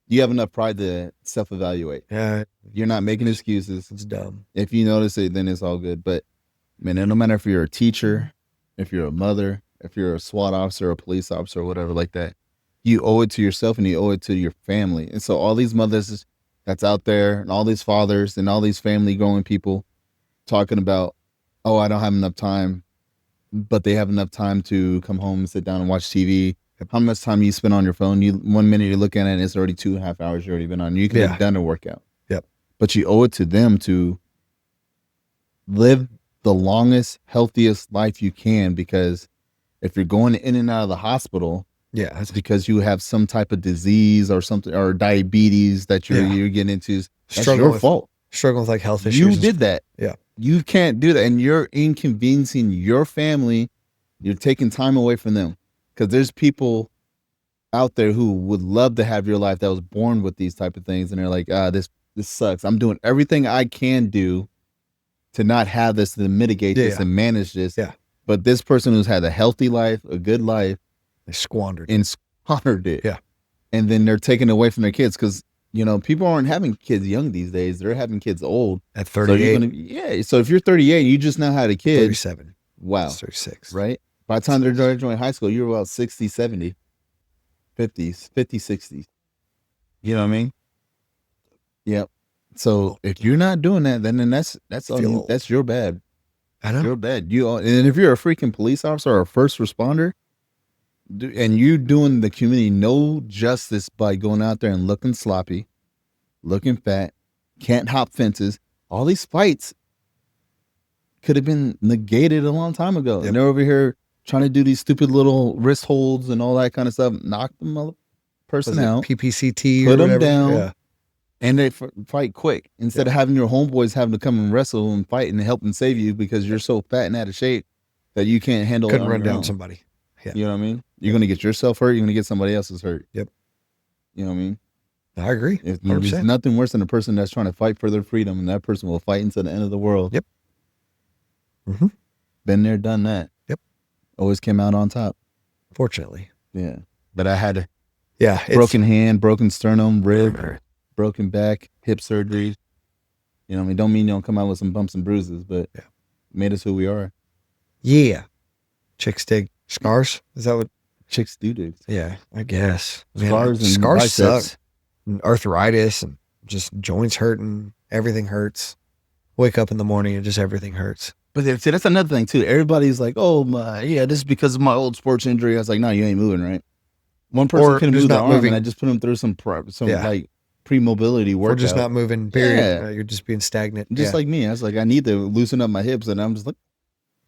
you have enough pride to self-evaluate. Yeah. You're not making excuses. It's dumb. If you notice it, then it's all good. But man, no matter if you're a teacher, if you're a mother, if you're a SWAT officer, a police officer, or whatever like that, you owe it to yourself and you owe it to your family. And so all these mothers that's out there and all these fathers and all these family growing people talking about, oh, I don't have enough time, but they have enough time to come home and sit down and watch TV. How much time you spend on your phone? 1 minute you're looking at it and it's already 2.5 hours you've already been on. You could have done a workout. Yep. But you owe it to them to live the longest, healthiest life you can, because if you're going in and out of the hospital, it's because you have some type of disease or something, or diabetes that you're getting into. That's your fault. Struggling with like health issues. You did that. Yeah. You can't do that. And you're inconveniencing your family. You're taking time away from them. Because there's people out there who would love to have your life that was born with these type of things. And they're like, this sucks. I'm doing everything I can do to not have this, to mitigate this and manage this. Yeah. But this person who's had a healthy life, a good life, they squandered it. Yeah. And then they're taking away from their kids because, people aren't having kids young these days. They're having kids old. At 38. So if you're 38, you just now had a kid. 37. Wow. 36. Right? By the time they're graduating high school, you're about 60, 70, 50s, 60s. You know what I mean? Yep. So if you're not doing that, then that's your bad. I know. You're bad. And if you're a freaking police officer or a first responder, and you're doing the community no justice by going out there and looking sloppy, looking fat, can't hop fences, all these fights could have been negated a long time ago. Yep. And they're over here trying to do these stupid little wrist holds and all that kind of stuff. Knock the person out. PPCT put or them whatever. down. Yeah. And they fight quick instead of having your homeboys having to come and wrestle and fight and help and save you because you're so fat and out of shape that you can't handle. Couldn't run down somebody. Yeah. You know what I mean? You're going to get yourself hurt. You're going to get somebody else's hurt. Yep. You know what I mean? I agree. There's nothing worse than a person that's trying to fight for their freedom, and that person will fight until the end of the world. Yep. Mm-hmm. Been there, done that. Yep. Always came out on top. Fortunately. Yeah. But I had broken hand, broken sternum, rib, broken back, hip surgery. You know what I mean? Don't mean you don't come out with some bumps and bruises, but made us who we are. Yeah. Chicks dig scars? Is that what? Chicks do? Yeah, I guess. Scars and scars biceps. suck. And arthritis and just joints hurting. Everything hurts. Wake up in the morning and just everything hurts. But see, that's another thing too. Everybody's like, "Oh my, this is because of my old sports injury." I was like, "No, you ain't moving right." One person couldn't move their arm, and I just put them through some like pre-mobility workout. Or just not moving. Period. Yeah. You're just being stagnant. Just like me, I was like, I need to loosen up my hips, and I'm just like,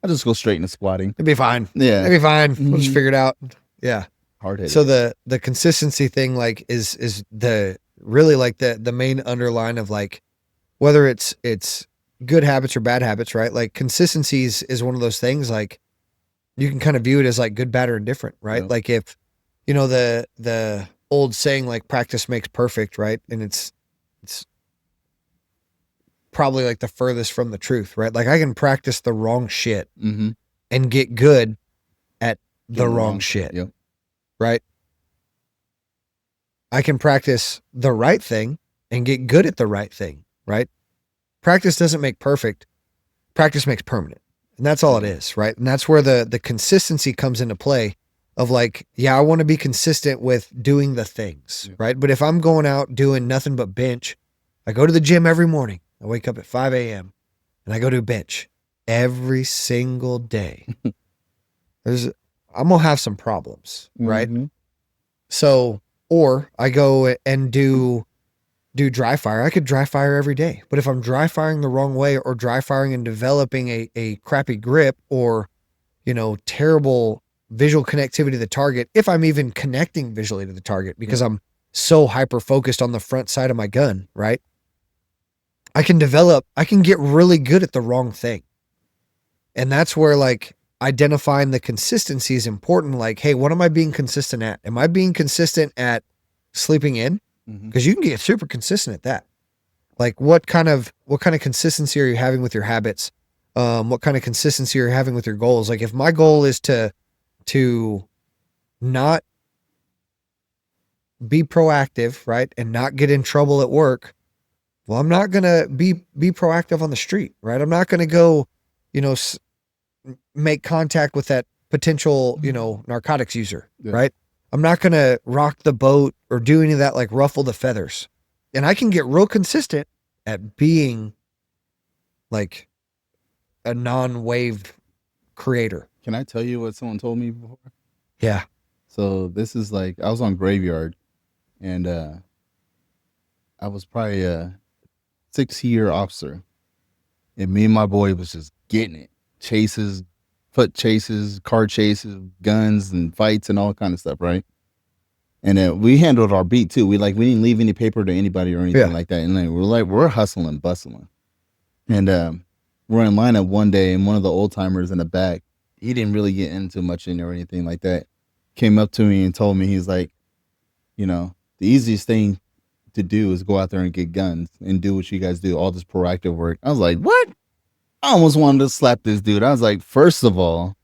I'll just go straight into squatting. It'd be fine. Yeah, it'd be fine. We'll just figure it out. Yeah. Hard-headed. So the consistency thing, like, is the really like the main underline of like whether it's good habits or bad habits, right? Like consistency is one of those things. Like you can kind of view it as like good, bad, or indifferent, right? Yeah. Like if the old saying like practice makes perfect, right? And it's probably like the furthest from the truth, right? Like I can practice the wrong shit and get good at the wrong shit, yep. right? I can practice the right thing and get good at the right thing, right? Practice doesn't make perfect. Practice makes permanent. And that's all it is, right? And that's where the consistency comes into play of like, yeah, I want to be consistent with doing the things, right? But if I'm going out doing nothing but bench, I go to the gym every morning. I wake up at 5 a.m. and I go do bench every single day. I'm going to have some problems, right? Mm-hmm. So, or I go and do dry fire. I could dry fire every day, but if I'm dry firing the wrong way or dry firing and developing a crappy grip or, terrible visual connectivity to the target, if I'm even connecting visually to the target because I'm so hyper focused on the front side of my gun, right? I can get really good at the wrong thing. And that's where like identifying the consistency is important. Like, hey, what am I being consistent at? Am I being consistent at sleeping in? Because you can get super consistent at that. Like what kind of consistency are you having with your habits? What kind of consistency are you having with your goals? Like if my goal is to not be proactive, right? And not get in trouble at work. Well, I'm not going to be proactive on the street, right? I'm not going to go, make contact with that potential, narcotics user, right? I'm not going to rock the boat or do any of that, like ruffle the feathers. And I can get real consistent at being like a non-wave creator. Can I tell you what someone told me before? Yeah. So this is like, I was on Graveyard and I was probably a 6-year officer. And me and my boy was just getting it. Chases, foot chases, car chases, guns and fights and all kind of stuff, right? And then we handled our beat too. We didn't leave any paper to anybody or anything like that. And then we're hustling, bustling. And we're in lineup one day, and one of the old timers in the back, he didn't really get into much in or anything like that, came up to me and told me, he's like, the easiest thing to do is go out there and get guns and do what you guys do, all this proactive work. I was like, what? I almost wanted to slap this dude. I was like, first of all,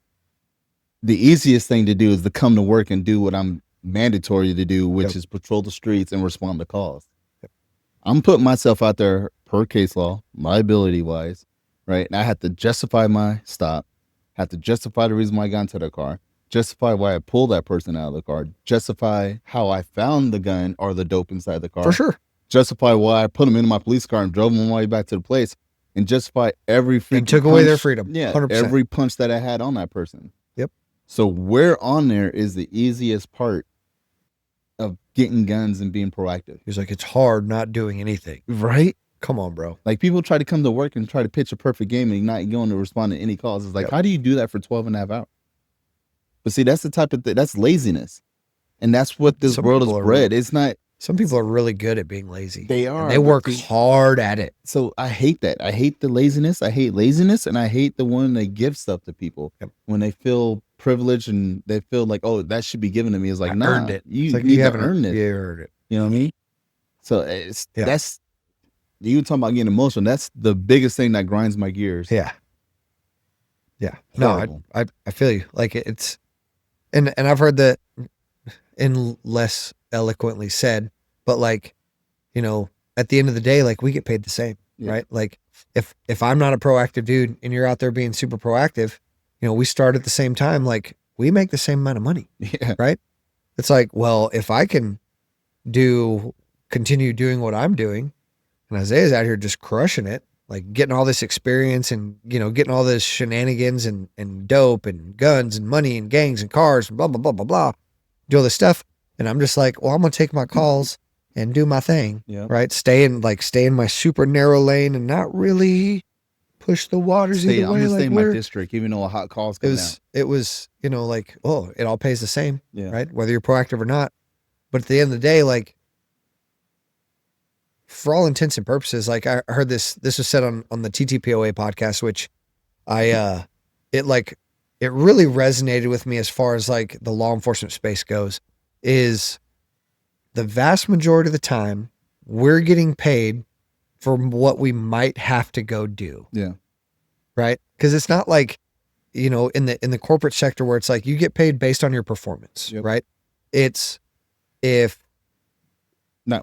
the easiest thing to do is to come to work and do what I'm mandatory to do, which is patrol the streets and respond to calls. I'm putting myself out there per case law, liability wise, right? And I had to justify my stop, have to justify the reason why I got into the car, justify why I pulled that person out of the car, justify how I found the gun or the dope inside the car. For sure. Justify why I put them into my police car and drove them all the way back to the place, and justify every freaking and took away their freedom. Yeah, 100%. Every punch that I had on that person. Yep. So where on there is the easiest part of getting guns and being proactive? He's like, it's hard not doing anything. Right? Come on, bro. Like people try to come to work and try to pitch a perfect game and not going to respond to any calls. It's like, how do you do that for 12 and a half hours? But see, that's the type of that's laziness. And that's what this world is bred. It's not. Some people are really good at being lazy. They are. They work hard at it. So I hate that. I hate the laziness. I hate laziness. And I hate the one that gives stuff to people when they feel privileged and they feel like, oh, that should be given to me. It's like, I nah, earned it. You haven't earned it. You earned it. You know what I mean? So that's, you talking about getting emotional. That's the biggest thing that grinds my gears. Yeah. Yeah. Horrible. No, I feel you. Like it's, and I've heard that in less eloquently said, but like, at the end of the day, like we get paid the same, right? Like if I'm not a proactive dude and you're out there being super proactive, we start at the same time, like we make the same amount of money, right? It's like, well, if I can continue doing what I'm doing and Isaiah's out here just crushing it, like getting all this experience and, getting all this shenanigans and dope and guns and money and gangs and cars and blah, blah, blah, blah, blah, do all this stuff. And I'm just like, well, I'm going to take my calls and do my thing, right? Stay in my super narrow lane and not really push the waters either way. I'm going to stay in my district, even though a hot call's come down. It was, like, oh, it all pays the same, right? Whether you're proactive or not. But at the end of the day, like, for all intents and purposes, like I heard this was said on the TTPOA podcast, which it really resonated with me as far as like the law enforcement space goes, is the vast majority of the time we're getting paid for what we might have to go do. Yeah. Right. Cause it's not like, in the corporate sector where it's like you get paid based on your performance, right? It's if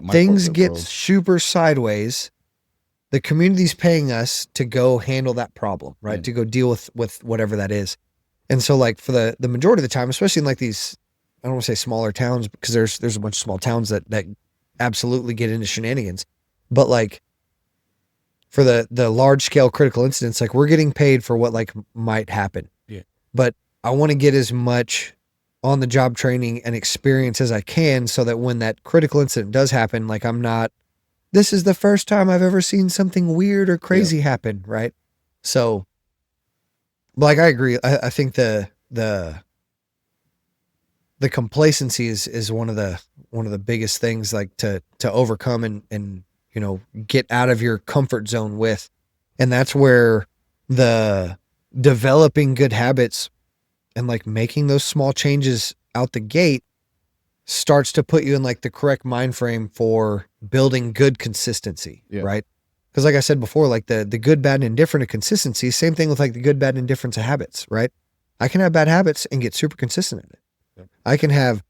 things get super sideways, the community's paying us to go handle that problem, right? Yeah. To go deal with whatever that is. And so like for the majority of the time, especially in like these, I don't want to say smaller towns because there's a bunch of small towns that absolutely get into shenanigans, but like for the large scale critical incidents, like we're getting paid for what like might happen. Yeah. But I want to get as much on the job training and experience as I can so that when that critical incident does happen, like I'm not, this is the first time I've ever seen something weird or crazy happen. Right. So like, I agree. I think the complacency is one of the biggest things like to overcome and, you know, get out of your comfort zone with. And that's where the developing good habits and like making those small changes out the gate starts to put you in like the correct mind frame for building good consistency. Yeah. Right. Because like I said before, like the good, bad, and indifferent of consistency, same thing with like the good, bad, and indifference of habits, right? I can have bad habits and get super consistent at it. Yep. I can have,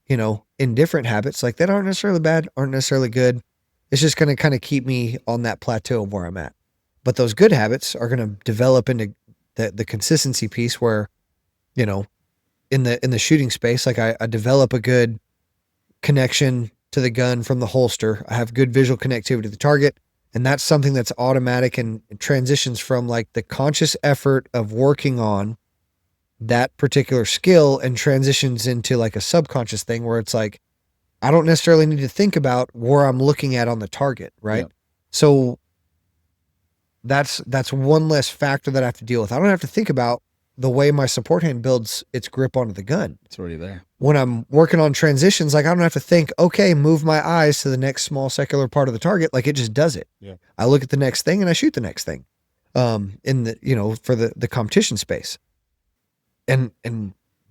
you know, indifferent habits like that aren't necessarily bad, aren't necessarily good. It's just going to kind of keep me on that plateau of where I'm at. But those good habits are going to develop into the consistency piece where, you know, in the shooting space, like I develop a good connection to the gun from the holster. I have good visual connectivity to the target. And that's something that's automatic and transitions from like the conscious effort of working on that particular skill and transitions into like a subconscious thing where it's like, I don't necessarily need to think about where I'm looking at on the target. Right. Yep. So that's one less factor that I have to deal with. I don't have to think about the way my support hand builds its grip onto the gun. It's already there. When I'm working on transitions, like I don't have to think, okay, move my eyes to the next small secular part of the target. Like it just does it. Yeah. I look at the next thing and I shoot the next thing. In the, you know, for the competition space. And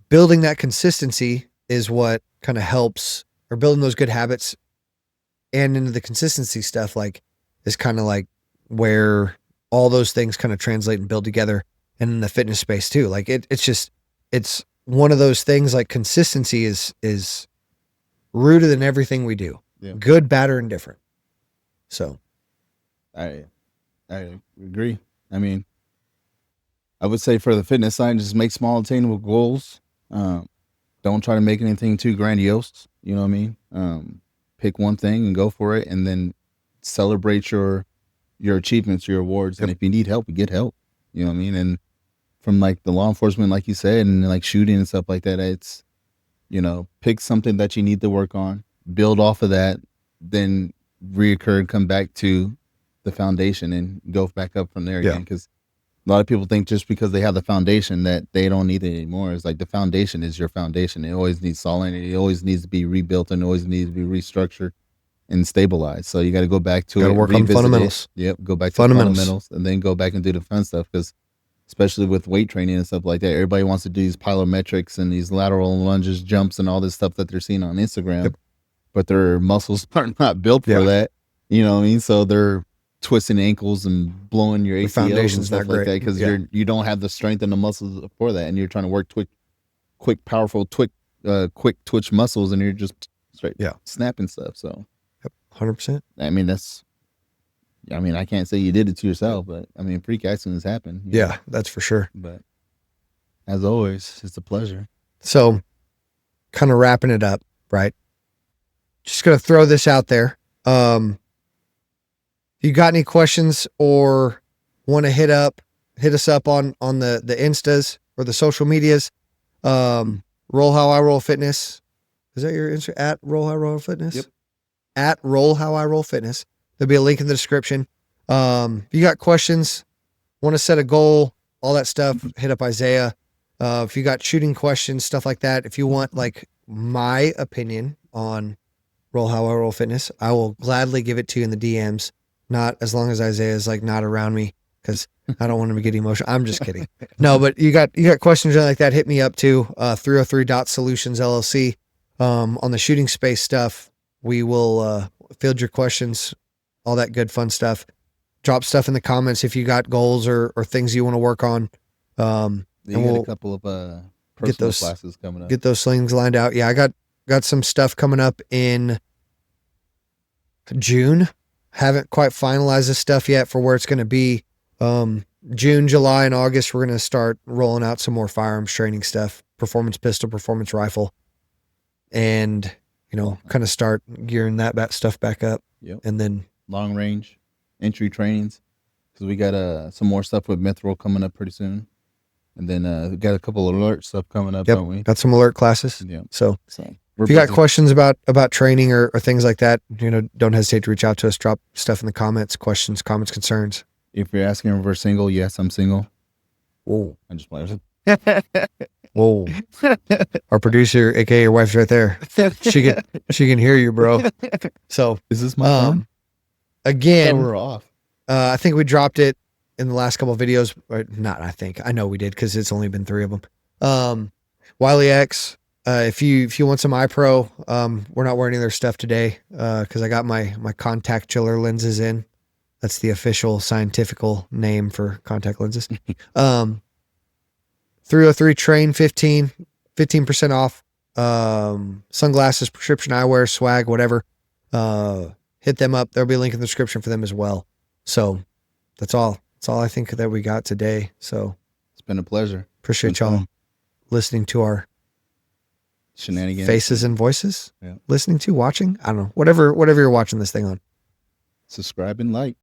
building that consistency is what kind of helps, or building those good habits and into the consistency stuff, like is kind of like where all those things kind of translate and build together. And in the fitness space too. Like it's one of those things, like consistency is rooted in everything we do. Yeah. Good, bad, or indifferent. So I agree. I mean, I would say for the fitness side, just make small attainable goals. Don't try to make anything too grandiose. You know what I mean? Pick one thing and go for it, and then celebrate your achievements, your awards. Yep. And if you need help, you get help. You know what I mean? And from like the law enforcement, like you said, and like shooting and stuff like that, it's, you know, pick something that you need to work on, build off of that, then reoccur, come back to the foundation and go back up from there again. Because a lot of people think just because they have the foundation that they don't need it anymore. It's like the foundation is your foundation. It always needs solidity. It always needs to be rebuilt and always needs to be restructured and stabilized. So you got to go back to it. Work on fundamentals. Yep. Go back to fundamentals and then go back and do the fun stuff. Because especially with weight training and stuff like that, everybody wants to do these plyometrics and these lateral lunges, jumps, and all this stuff that they're seeing on Instagram, but their muscles are not built for that. You know what I mean? So they're twisting ankles and blowing your ACLs and stuff like that because you don't have the strength and the muscles for that, and you're trying to work quick, powerful, quick twitch muscles, and you're just straight snapping stuff. So, 100%. I mean, I can't say you did it to yourself, but I mean, freak accidents happen. Yeah, that's for sure. But as always, it's a pleasure. So, kind of wrapping it up, right? Just gonna throw this out there. You got any questions or want to hit us up on the Instas or the social medias? Roll How I Roll Fitness. Is that your Insta? At Roll How I Roll Fitness? Yep. At Roll How I Roll Fitness. There'll be a link in the description. You got questions, want to set a goal, all that stuff, hit up Isaiah. If you got shooting questions, stuff like that, if you want like my opinion on Roll How I Roll Fitness, I will gladly give it to you in the DMs. Not as long as Isaiah is like not around me, because I don't want him to get emotional. I'm just kidding. No, but you got questions like that, hit me up too. 303.solutions LLC. On the shooting space stuff, we will field your questions, all that good fun stuff. Drop stuff in the comments if you got goals or things you want to work on. And we'll a couple of personal classes coming up. Get those things lined out. Yeah, I got some stuff coming up in June. Haven't quite finalized this stuff yet for where it's going to be. June, July, and August, we're going to start rolling out some more firearms training stuff, performance pistol, performance rifle, and, kind of start gearing that stuff back up. Yep. And then long range entry trainings, because we got some more stuff with Mithril coming up pretty soon. And then we got a couple of alert stuff coming up, don't we? Got some alert classes. Yeah. So if you got questions about training or things like that, don't hesitate to reach out to us. Drop stuff in the comments, questions, comments, concerns. If you're asking if we're single, yes, I'm single. Whoa. I'm just playing. Whoa. Our producer, aka your wife's right there. She can hear you, bro. So is this my phone? Again, we're off. I think we dropped it in the last couple of videos, or not. I know we did, because it's only been 3 of them. Wiley X, if you want some iPro, we're not wearing any of their stuff today, because I got my contact chiller lenses in. That's the official scientifical name for contact lenses. 303 train 15% off. Sunglasses, prescription eyewear, swag, whatever. Hit them up. There'll be a link in the description for them as well. So that's all I think that we got today. So it's been a pleasure. Appreciate y'all listening to our shenanigans, faces and voices. Yeah. Listening to, watching, I don't know, whatever you're watching this thing on. Subscribe and like.